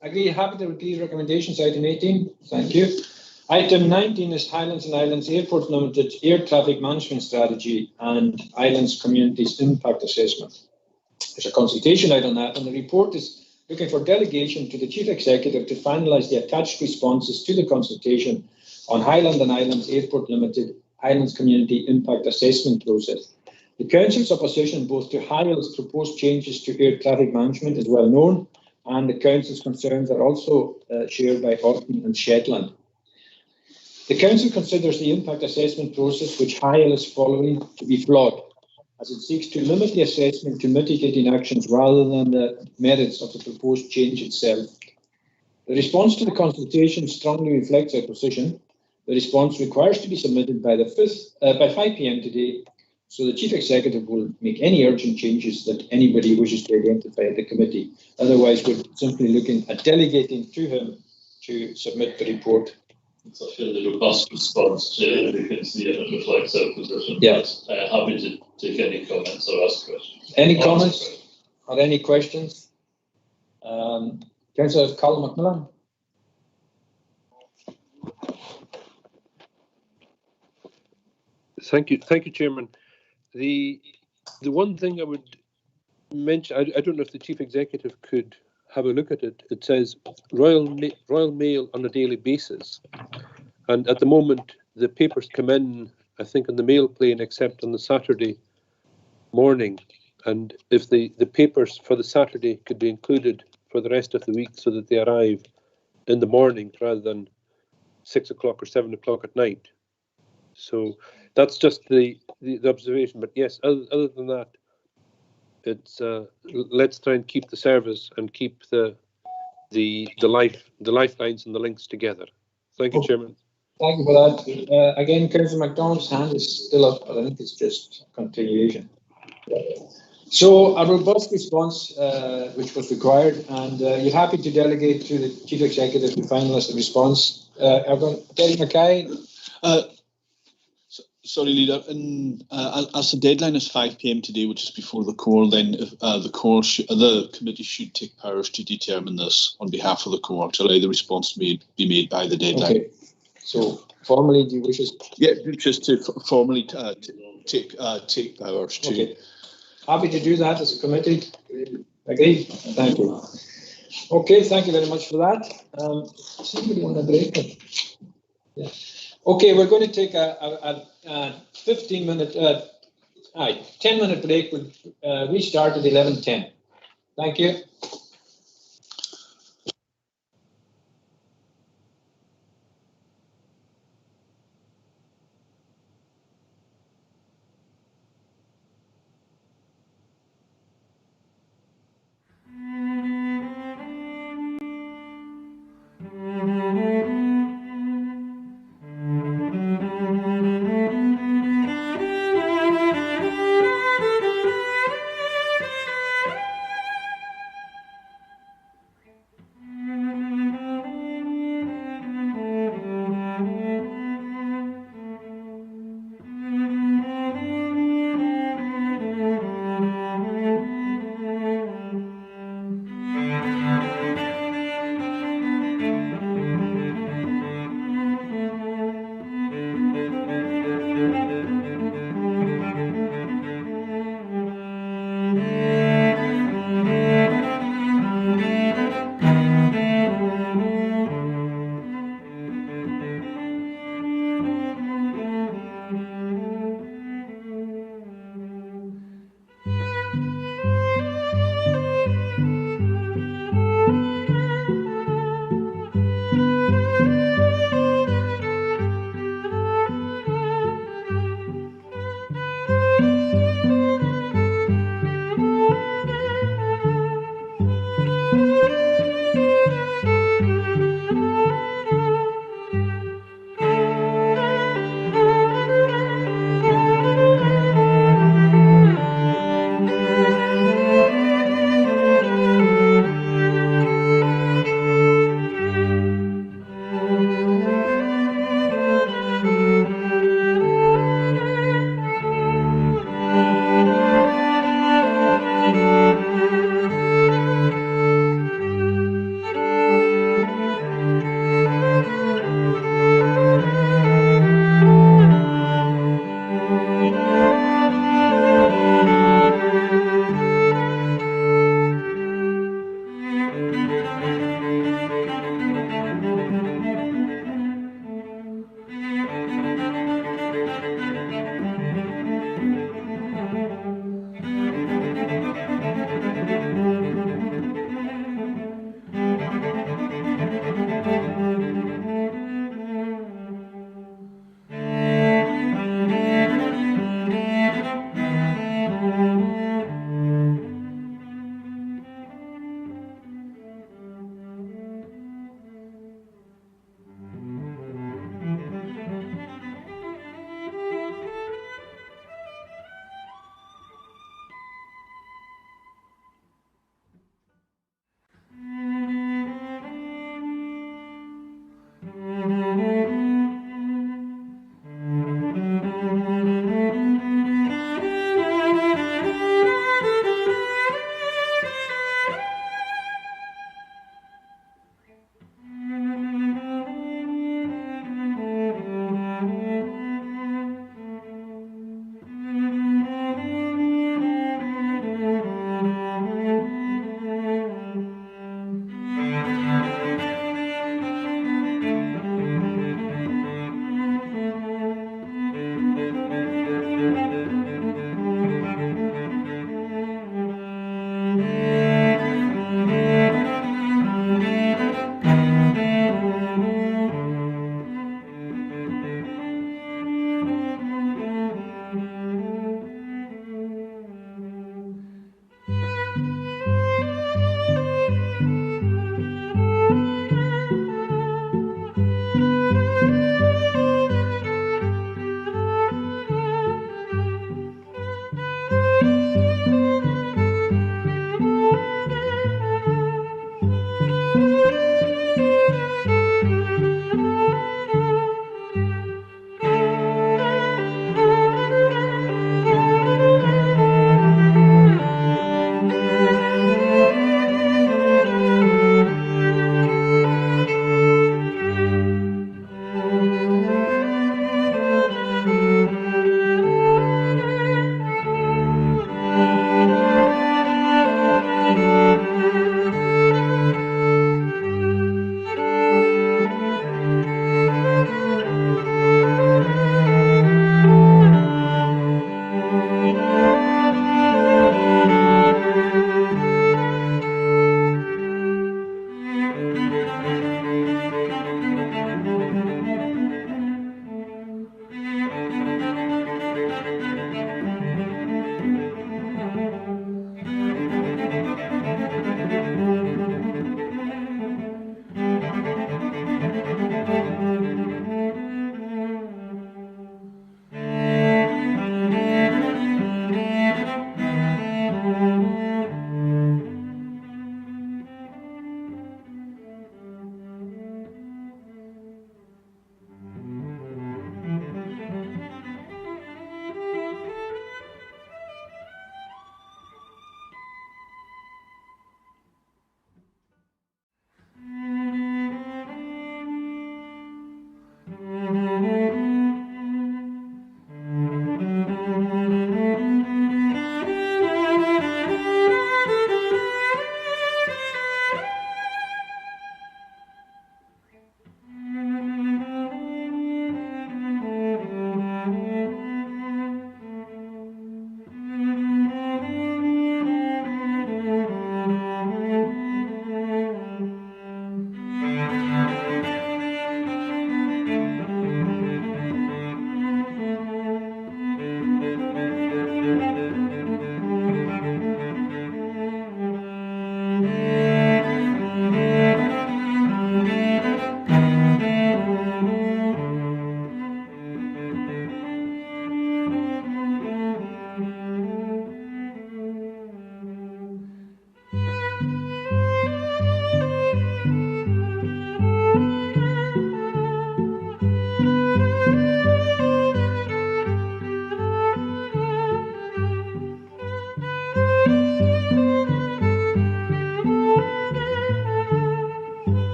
agree, happy to repeat recommendations, item 18. Thank you. Item 19 is Highlands and Islands Airport Limited Air Traffic Management Strategy and Islands Communities Impact Assessment. There's a consultation out on that, and the report is looking for delegation to the Chief Executive to finalise the attached responses to the consultation on Highland and Islands Airport Limited Islands Community Impact Assessment process. The Council's opposition both to HIAL's proposed changes to air traffic management is well known, and the Council's concerns are also shared by Orkney and Shetland. The Council considers the impact assessment process which HIAL is following to be flawed, as it seeks to limit the assessment to mitigating actions rather than the merits of the proposed change itself. The response to the consultation strongly reflects our position. The response requires to be submitted by 5 p.m. today, so the Chief Executive will make any urgent changes that anybody wishes to identify at the committee. Otherwise, we're simply looking at delegating to him to submit the report. It's a fairly robust response, Chair, you can see it reflects our position. Yes. Happy to take any comments or ask questions. Any comments or any questions? Councillor Colin McMillan. Thank you, Chairman. The one thing I would mention, I don't know if the Chief Executive could have a look at it. It says Royal Mail on a daily basis, and at the moment the papers come in, I think, on the mail plane except on the Saturday morning. And if the papers for the Saturday could be included for the rest of the week so that they arrive in the morning rather than 6 o'clock or 7 o'clock at night. So that's just the observation. But yes, other than that, it's let's try and keep the service and keep the lifelines and the links together. Thank you, Chairman. Thank you for that. Again, Councillor MacDonald's hand is still up, but I think it's just a continuation. So a robust response, which was required, and you're happy to delegate to the Chief Executive to finalise the response. Terry Mackay. Sorry, Leader. As the deadline is 5 p.m. today, which is before the core, then the committee should take powers to determine this on behalf of the core to allow the response to be made by the deadline. Okay. So formally, do you wish us? Yeah, just to formally take powers to. Okay. Happy to do that as a committee. Agree? Thank you. Okay, thank you very much for that. Somebody want to break? Yeah. Okay, we're going to take a 15-minute, 10-minute break. We'll restart at 11:10. Thank you.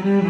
Thank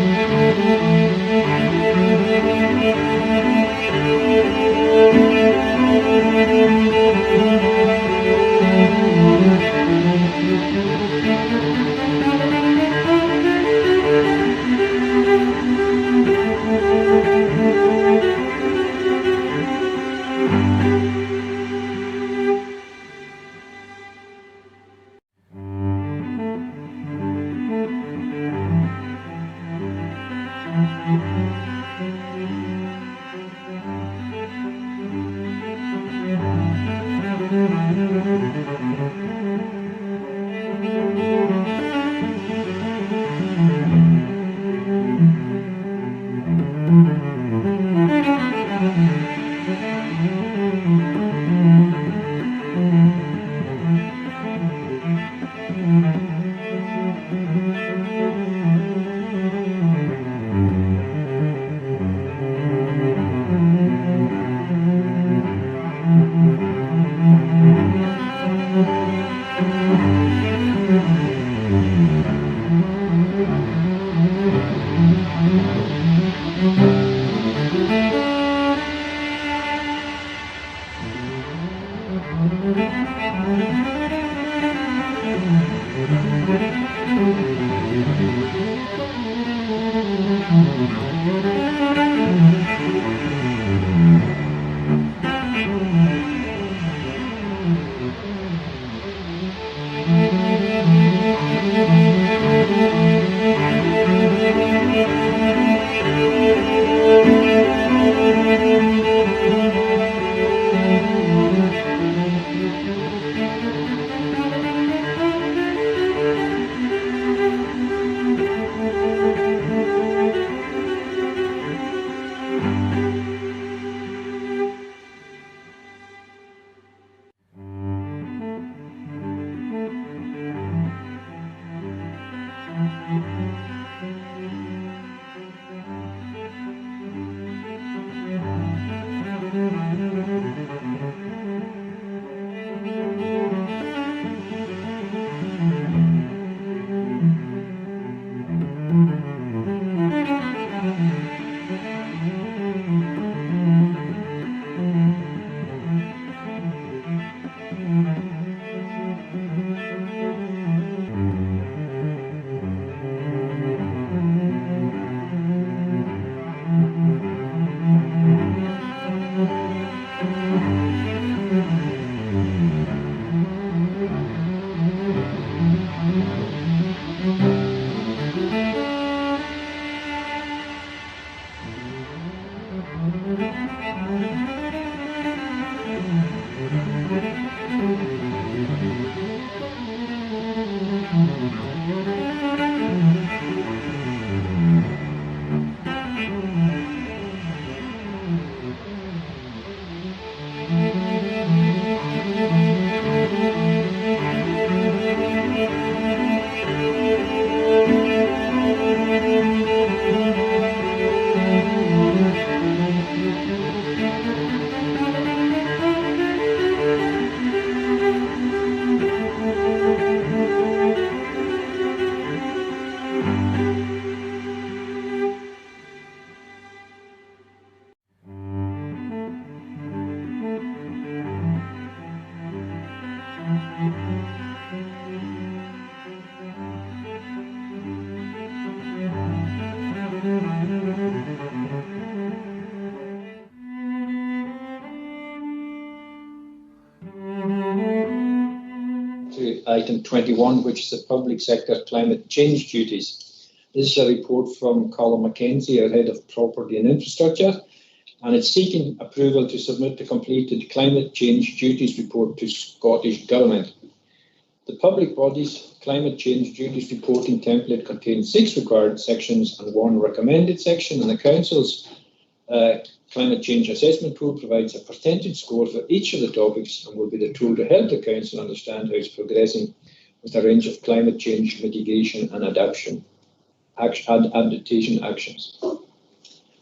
you. item 21, which is the public sector climate change duties. This is a report from Colin Mackenzie, our Head of Property and Infrastructure, and it's seeking approval to submit the completed climate change duties report to Scottish Government. The public body's climate change duties reporting template contains 6 required sections and 1 recommended section, and the Council's climate change assessment tool provides a percentage score for each of the topics and will be the tool to help the Council understand how it's progressing with a range of climate change mitigation and adaptation actions. The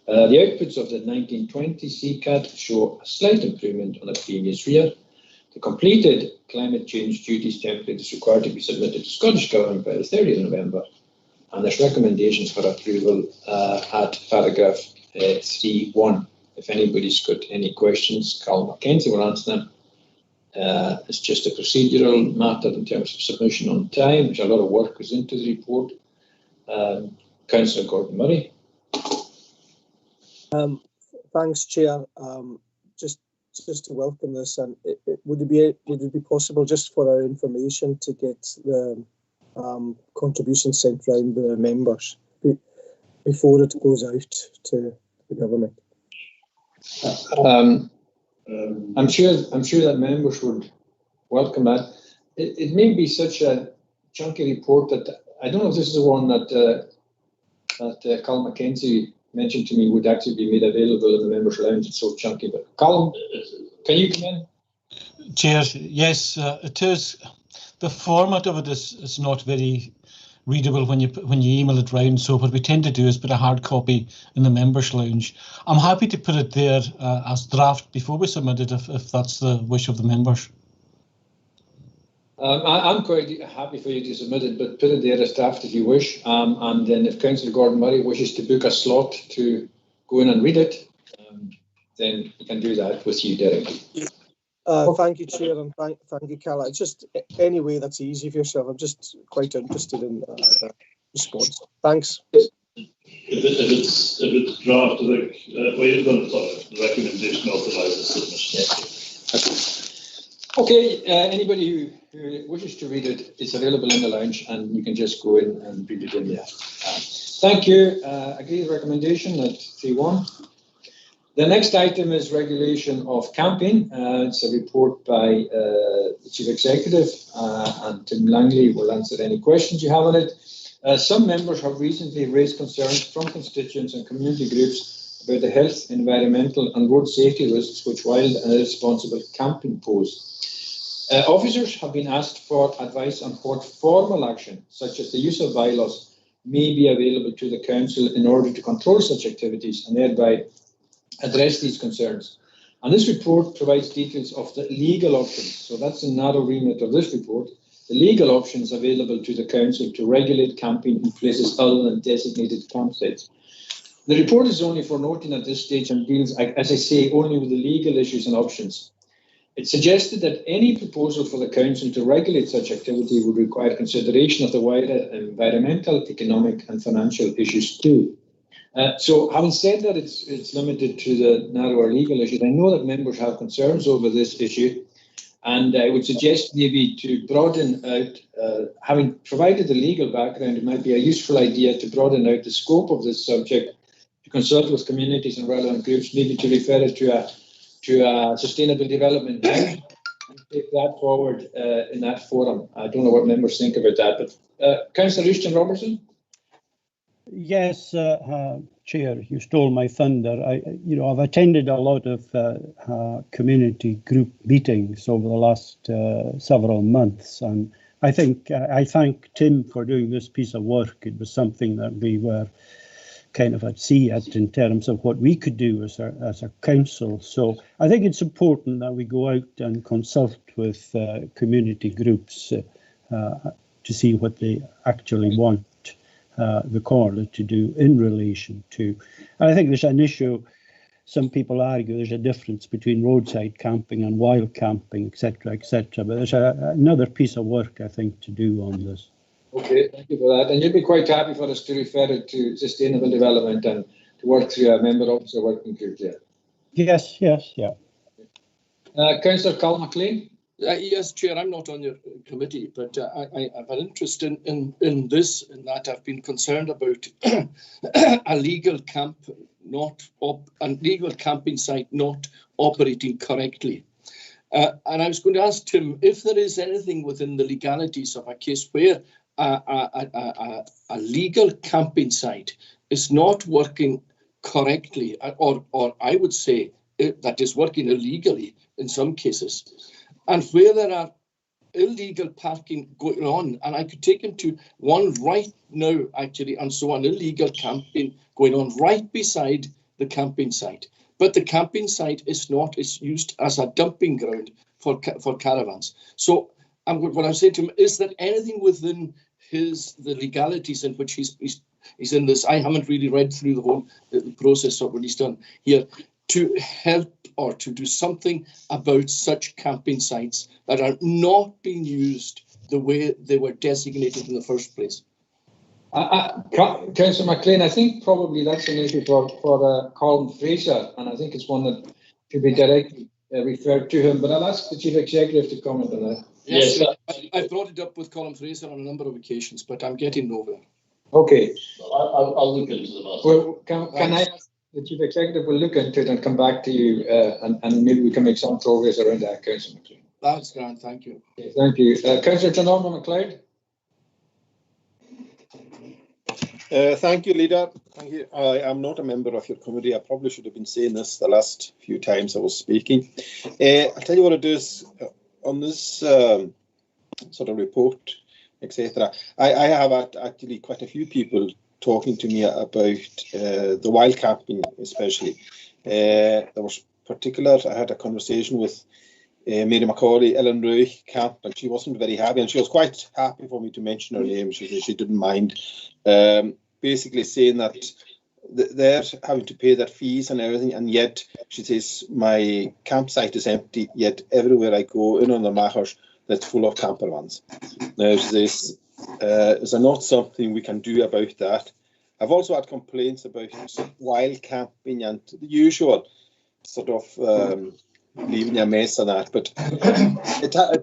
outputs of the 1920 CCAT show a slight improvement on the previous year. The completed climate change duties template is required to be submitted to Scottish Government by the 30th of November, and there's recommendations for approval at paragraph 3.1. If anybody's got any questions, Carl Mackenzie will answer them. It's just a procedural matter in terms of submission on time. There's a lot of work goes into the report. Councillor Gordon Murray. Thanks, Chair. Just to welcome this, and would it be possible, just for our information, to get the contributions sent round the members before it goes out to the government? I'm sure that members would welcome that. It may be such a chunky report that I don't know if this is the one that Colin Mackenzie mentioned to me would actually be made available in the members' lounge. It's so chunky, but Colin, can you come in? Chair, yes, it is. The format of it is not very readable when you email it round. So what we tend to do is put a hard copy in the members' lounge. I'm happy to put it there as draft before we submit it, if that's the wish of the members. I'm quite happy for you to submit it, but put it there as draft if you wish. And then if Councillor Gordon Murray wishes to book a slot to go in and read it, then you can do that with you directly. Thank you, Chair, and thank you, Carla. It's just any way that's easy for yourself. I'm just quite interested in that response. Thanks. If it's draft, I think you're going to talk. The recommendation authorises submission. Okay, anybody who wishes to read it, it's available in the lounge, and you can just go in and read it in there. Thank you. Agree the recommendation at 3.1. The next item is regulation of camping. It's a report by the Chief Executive, and Tim Langley will answer any questions you have on it. Some members have recently raised concerns from constituents and community groups about the health, environmental and road safety risks which wild and irresponsible camping pose. Officers have been asked for advice on what formal action, such as the use of bylaws, may be available to the Council in order to control such activities and thereby address these concerns. And this report provides details of the legal options. So that's the narrow remit of this report. The legal options available to the Council to regulate camping in places other than designated campsites. The report is only for noting at this stage and deals, as I say, only with the legal issues and options. It suggested that any proposal for the Council to regulate such activity would require consideration of the wider environmental, economic and financial issues too. So having said that it's limited to the narrower legal issues, I know that members have concerns over this issue, and I would suggest maybe to broaden out, having provided the legal background, it might be a useful idea to broaden out the scope of this subject, to consult with communities and relevant groups, maybe to refer it to a sustainable development and take that forward in that forum. I don't know what members think about that, but Councillor Euston Robertson. Yes, Chair, you stole my thunder. I've attended a lot of community group meetings over the last several months, and I thank Tim for doing this piece of work. It was something that we were kind of at sea at in terms of what we could do as a council. So I think it's important that we go out and consult with community groups to see what they actually want the Corla to do in relation to. And I think there's an issue, some people argue there's a difference between roadside camping and wild camping, etc., but there's another piece of work, I think, to do on this. Okay, thank you for that. And you'd be quite happy for us to refer it to sustainable development and to work through a member officer working group there? Yes, yeah. Councillor Colin McLean. Yes, Chair, I'm not on your committee, but I have an interest in this, in that I've been concerned about a legal camping site not operating correctly. And I was going to ask Tim if there is anything within the legalities of a case where a legal camping site is not working correctly, or I would say that is working illegally in some cases, and where there are illegal parking going on, and I could take him to one right now actually, and so an illegal camping going on right beside the camping site. But the camping site is not, it's used as a dumping ground for caravans. So what I'm saying to him, is there anything within the legalities in which he's in this? I haven't really read through the whole process of what he's done here, to help or to do something about such camping sites that are not being used the way they were designated in the first place. Councillor McLean, I think probably that's an issue for Colin Fraser, and I think it's one that should be directly referred to him. But I'll ask the Chief Executive to comment on that. Yes, I've brought it up with Colin Fraser on a number of occasions, but I'm getting nowhere. Okay. I'll look into the matter. Well, can I ask the Chief Executive will look into it and come back to you, and maybe we can make some progress around that, Councillor McLean. That's grand, thank you. Okay, thank you. Councillor John McLeod. Thank you, Leader. Thank you. I am not a member of your committee. I probably should have been saying this the last few times I was speaking. I'll tell you what it is on this sort of report, etc. I have actually quite a few people talking to me about the wild camping, especially. There was particular. I had a conversation with Mary Macaulay, Ellen Roy camp, and she wasn't very happy, and she was quite happy for me to mention her name. She didn't mind. Basically saying that they're having to pay their fees and everything, and yet she says my campsite is empty, yet everywhere I go in on the Mahars, that's full of camper vans. Now she says, is there not something we can do about that? I've also had complaints about wild camping and the usual sort of leaving a mess on that, but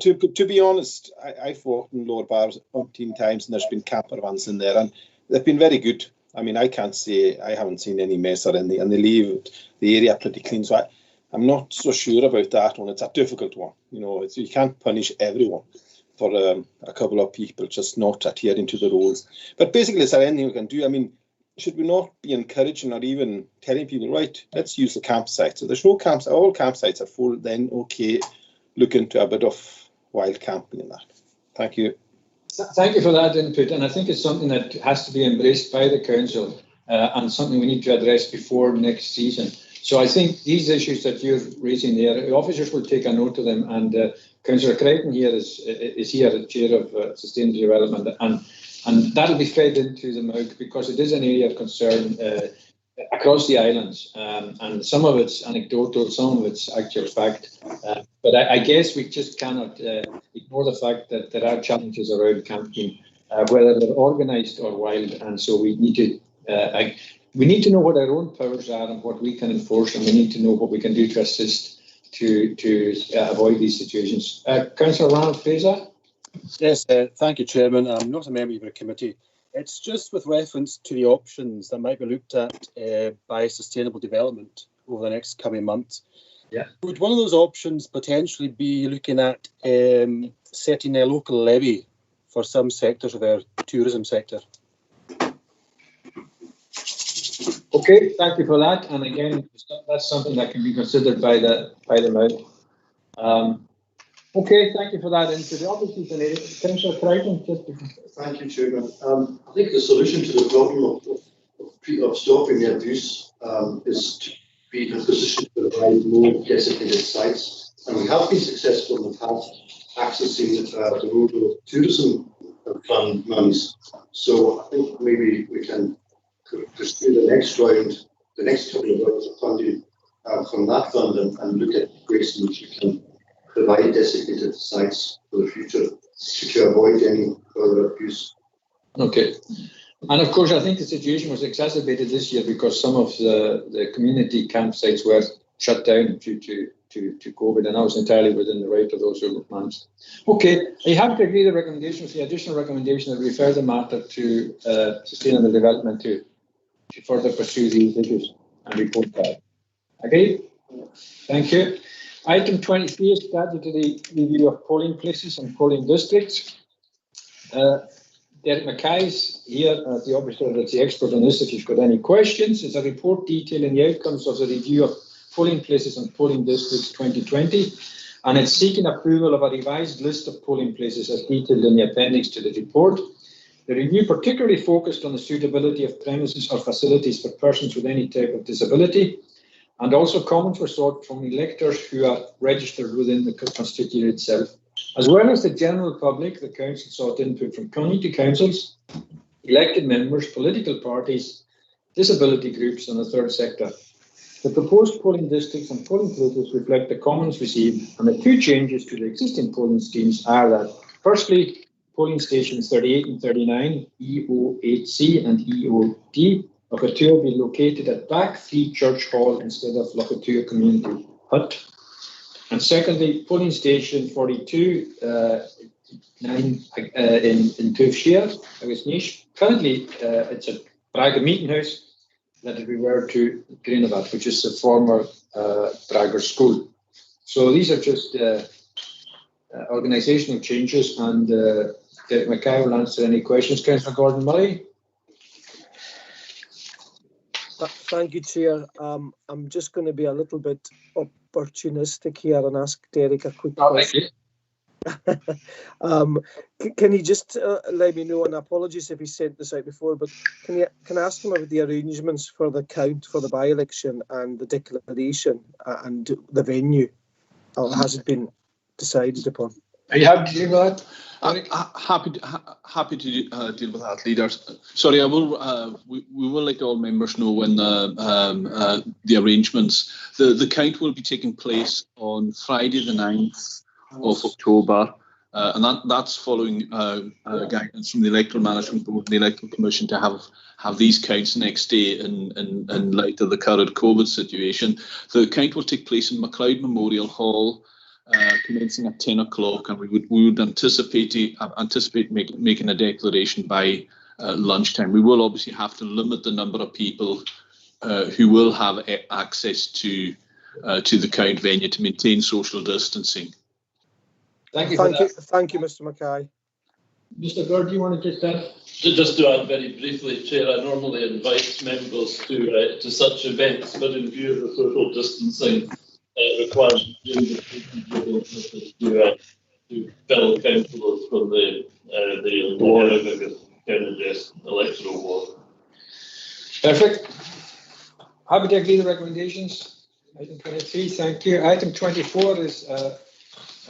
to be honest, I've walked in Lower Bars umpteen times and there's been camper vans in there and they've been very good. I mean, I can't say I haven't seen any mess or anything, and they leave the area pretty clean. So I'm not so sure about that one. It's a difficult one. You know, you can't punish everyone for a couple of people just not adhering to the rules. But basically, is there anything we can do? I mean, should we not be encouraging or even telling people, right, let's use the campsite? So there's no camps, all campsites are full, then okay, look into a bit of wild camping in that. Thank you. Thank you for that input, and I think it's something that has to be embraced by the council and something we need to address before next season. So I think these issues that you're raising there, the officers will take a note of them, and Councillor Crichton here is here as Chair of Sustainable Development, and that'll be fed into the MOUC because it is an area of concern across the islands, and some of it's anecdotal, some of it's actual fact. But I guess we just cannot ignore the fact that there are challenges around camping, whether they're organised or wild, and so we need to know what our own powers are and what we can enforce, and we need to know what we can do to assist to avoid these situations. Councillor Ronald Fraser. Yes, thank you, Chairman. I'm not a member of your committee. It's just with reference to the options that might be looked at by Sustainable Development over the next coming months. Yeah. Would one of those options potentially be looking at setting a local levy for some sectors of our tourism sector? Okay, thank you for that. And again, that's something that can be considered by the MOUC. Okay, thank you for that. Into the opposition, Councillor Crichton. Thank you, Chairman. I think the solution to the problem of stopping the abuse is to be in a position to provide more designated sites. And we have been successful in the past accessing the rural tourism fund monies. So I think maybe we can pursue the next round, the next couple of rounds of funding from that fund and look at ways in which we can provide designated sites for the future to avoid any further abuse. Okay. And of course, I think the situation was exacerbated this year because some of the community campsites were shut down due to to COVID, and that was entirely within the right of those who were plans. Okay, I have to agree the recommendation, the additional recommendation that refer the matter to Sustainable Development to further pursue these issues and report back. Okay, thank you. Item 23 is statutory review of polling places and polling districts. Derek Mackay is here as the officer that's the expert on this if you've got any questions. It's a report detailing the outcomes of the review of polling places and polling districts 2020, and it's seeking approval of a revised list of polling places as detailed in the appendix to the report. The review particularly focused on the suitability of premises or facilities for persons with any type of disability, and also comments were sought from electors who are registered within the constituent itself. As well as the general public, the council sought input from community councils, elected members, political parties, disability groups and the third sector. The proposed polling districts and polling places reflect the comments received, and the two changes to the existing polling schemes are that, firstly, polling stations 38 and 39, EO8C and EOD, Lochatua will be located at Back Free Church Hall instead of Lochatua Community Hut. And secondly, polling station 42 in Tufshire, Agusnish. Currently, it's a Braga meeting house that will be revert to Greenavat, which is the former Braga school. So these are just organisational changes, and Derek Mackay will answer any questions. Councillor Gordon Murray. Thank you, Chair. I'm just going to be a little bit opportunistic here and ask Derek a quick question. Can you just let me know, and apologies if he sent this out before, but can I ask him about the arrangements for the count for the by-election and the declaration and the venue? Or has it been decided upon? Are you happy to deal with that? Happy to deal with that, leaders. Sorry, I will. We will let all members know when the arrangements. The count will be taking place on Friday, the 9th of October, and that's following guidance from the Electoral Management Board and the Electoral Commission to have these counts next day in light of the current COVID situation. The count will take place in MacLeod Memorial Hall, commencing at 10 o'clock, and we would anticipate making a declaration by lunchtime. We will obviously have to limit the number of people who will have access to the count venue to maintain social distancing. Thank you, Mr. Mackay. Mr. Gord, do you want to just add? Just to add very briefly, Chair, I normally invite members to such events, but in view of the social distancing requirement during the to fellow councillors from the electoral ward. Perfect. Happy to agree the recommendations. Item 23, thank you. Item 24 is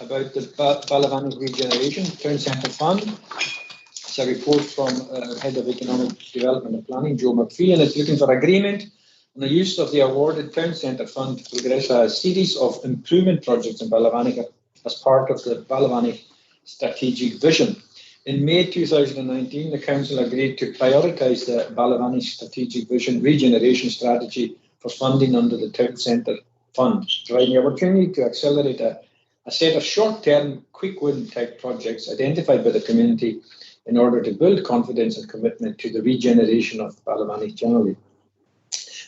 about the Balavanik Regeneration Town Centre Fund. It's a report from Head of Economic Development and Planning, Joe McPhee, and it's looking for agreement on the use of the awarded Town Centre Fund to progress a series of improvement projects in Balavanik as part of the Balavanik Strategic Vision. In May 2019, the Council agreed to prioritise the Balavanik Strategic Vision regeneration strategy for funding under the Town Centre Fund, providing the opportunity to accelerate a set of short-term, quick-win type projects identified by the community in order to build confidence and commitment to the regeneration of Balavanik generally.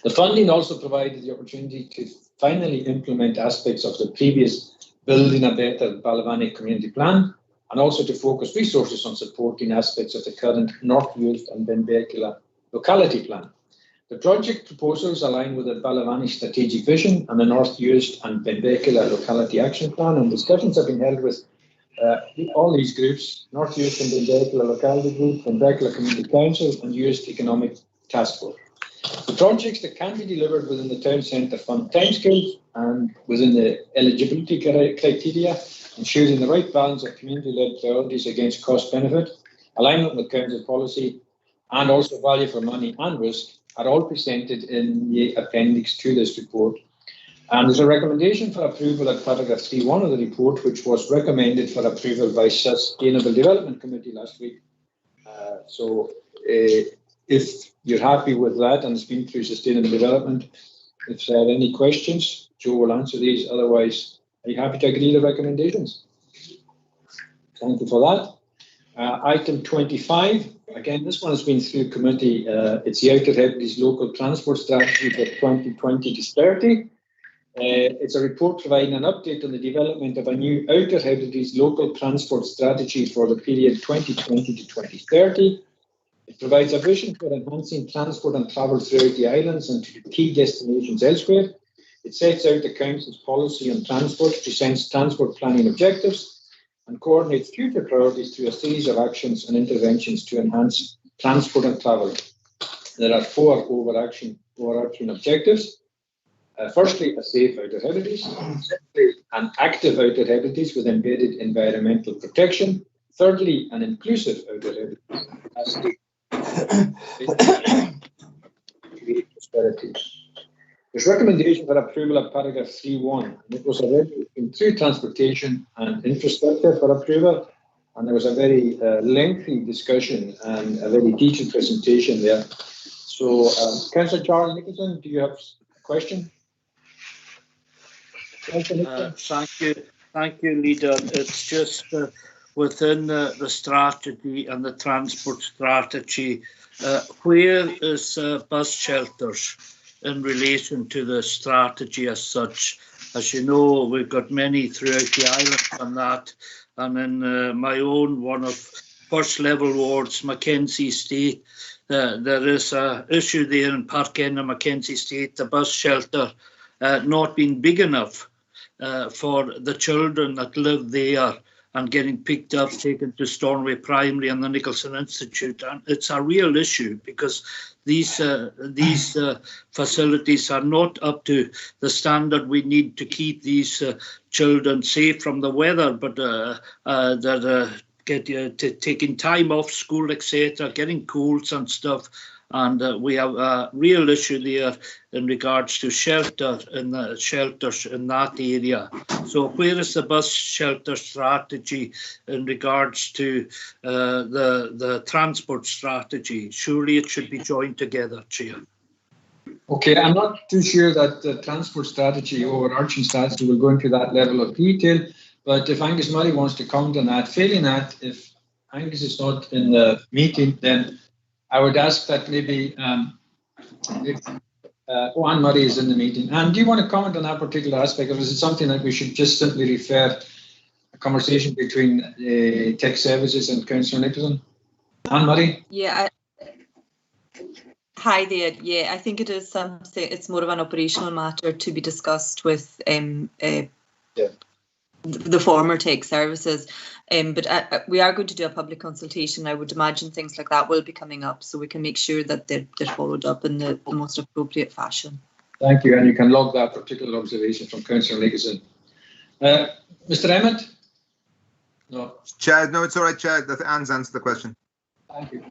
The funding also provided the opportunity to finally implement aspects of the previous Building a Better Balavanik Community Plan, and also to focus resources on supporting aspects of the current North Uist and Benbecula Locality Plan. The project proposals align with the Balavanik Strategic Vision and the North Uist and Benbecula Locality Action Plan, and discussions have been held with all these groups: North Uist and Benbecula Locality Group, Benbecula Community Council and Uist Economic Task Force. The projects that can be delivered within the Town Centre Fund timescales and within the eligibility criteria, ensuring the right balance of community-led priorities against cost-benefit, alignment with council policy, and also value for money and risk, are all presented in the appendix to this report. And there's a recommendation for approval at paragraph 3.1 of the report, which was recommended for approval by Sustainable Development Committee last week. If you're happy with that and it's been through Sustainable Development, if there are any questions, Joe will answer these. Otherwise, are you happy to agree the recommendations? Thank you for that. Item 25, again, this one has been through committee. It's the Outer Hebrides Local Transport Strategy for 2020 to 30. It's a report providing an update on the development of a new Outer Hebrides Local Transport Strategy for the period 2020 to 2030. It provides a vision for enhancing transport and travel throughout the islands and to key destinations elsewhere. It sets out the Council's policy on transport, presents transport planning objectives, and coordinates future priorities through a series of actions and interventions to enhance transport and travel. There are 4 overarching objectives. Firstly, a safe Outer Hebrides. Secondly, an active Outer Hebrides with embedded environmental protection. Thirdly, an inclusive Outer Hebrides. Lastly, create prosperity. There's recommendation for approval of paragraph 3.1, and it was already in through transportation and infrastructure for approval, and there was a very lengthy discussion and a very detailed presentation there. So, Councillor Charles Nicholson, do you have a question? Thank you, Leader. It's just within the strategy and the transport strategy, where is bus shelters in relation to the strategy as such? As you know, we've got many throughout the island on that, and in my own one of first level wards, Mackenzie State, there is an issue there in Park End of Mackenzie State, the bus shelter not being big enough for the children that live there and getting picked up, taken to Stornoway Primary and the Nicholson Institute. And it's a real issue because these facilities are not up to the standard we need to keep these children safe from the weather, but taking time off school, etc., getting colds and stuff. And we have a real issue there in regards to shelters in that area. So where is the bus shelter strategy in regards to the transport strategy? Surely it should be joined together, Chair. Okay, I'm not too sure that the transport strategy, overarching strategy, will go into that level of detail, but if Angus Murray wants to comment on that, failing that, if Angus is not in the meeting, then I would ask that maybe if Anne Murray is in the meeting. And do you want to comment on that particular aspect, or is it something that we should just simply refer a conversation between Tech Services and Councillor Nicholson? Anne Murray? Yeah. Hi there. Yeah, I think it is something. It's more of an operational matter to be discussed with the former Tech Services. But we are going to do a public consultation. I would imagine things like that will be coming up, so we can make sure that they're followed up in the most appropriate fashion. Thank you, and you can log that particular observation from Councillor Nicholson. Mr. Emmett? No. Chair, no, it's all right, Chair. Anne's answered the question. Thank you.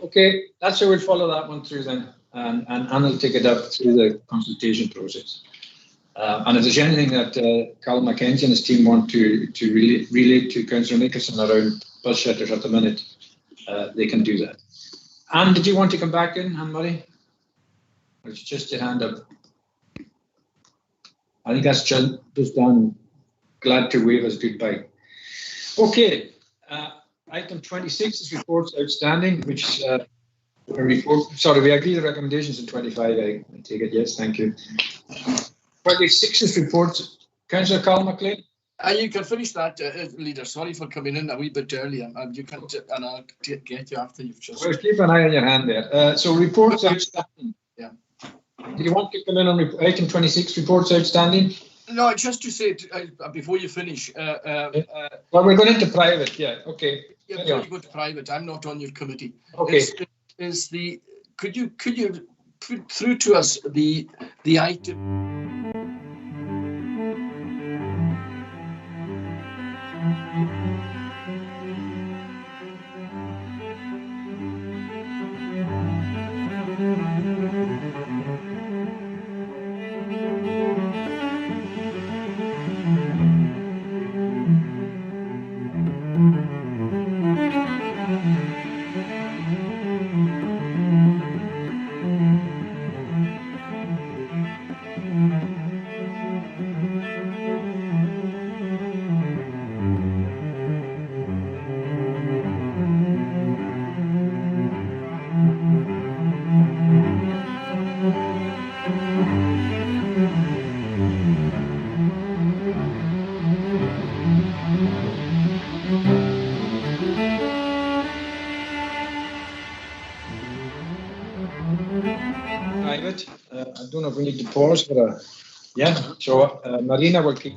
Okay, that's how we'll follow that one through then, and Anne will take it up through the consultation process. And if there's anything that Carl Mackenzie and his team want to relate to Councillor Nicholson around bus shelters at the minute, they can do that. Anne, did you want to come back in, Anne Murray? Or it's just your hand up? I think that's just done. Glad to wave us goodbye. Okay, item 26 is reports outstanding, which we agree the recommendations in 25. I take it, yes, thank you. 26 is reports. Councillor Carl McLean. You can finish that, Leader. Sorry for coming in a wee bit early, and you can, and I'll get you after you've just. Well, keep an eye on your hand there. So reports outstanding. Yeah. Do you want to come in on item 26, reports outstanding? No, just to say before you finish. Well, we're going into private. Yeah. Okay. Yeah, before you go to private, I'm not on your committee. Okay. Could you put through to us the item? private. I don't know if we need to pause for a. Yeah. So Marina will keep.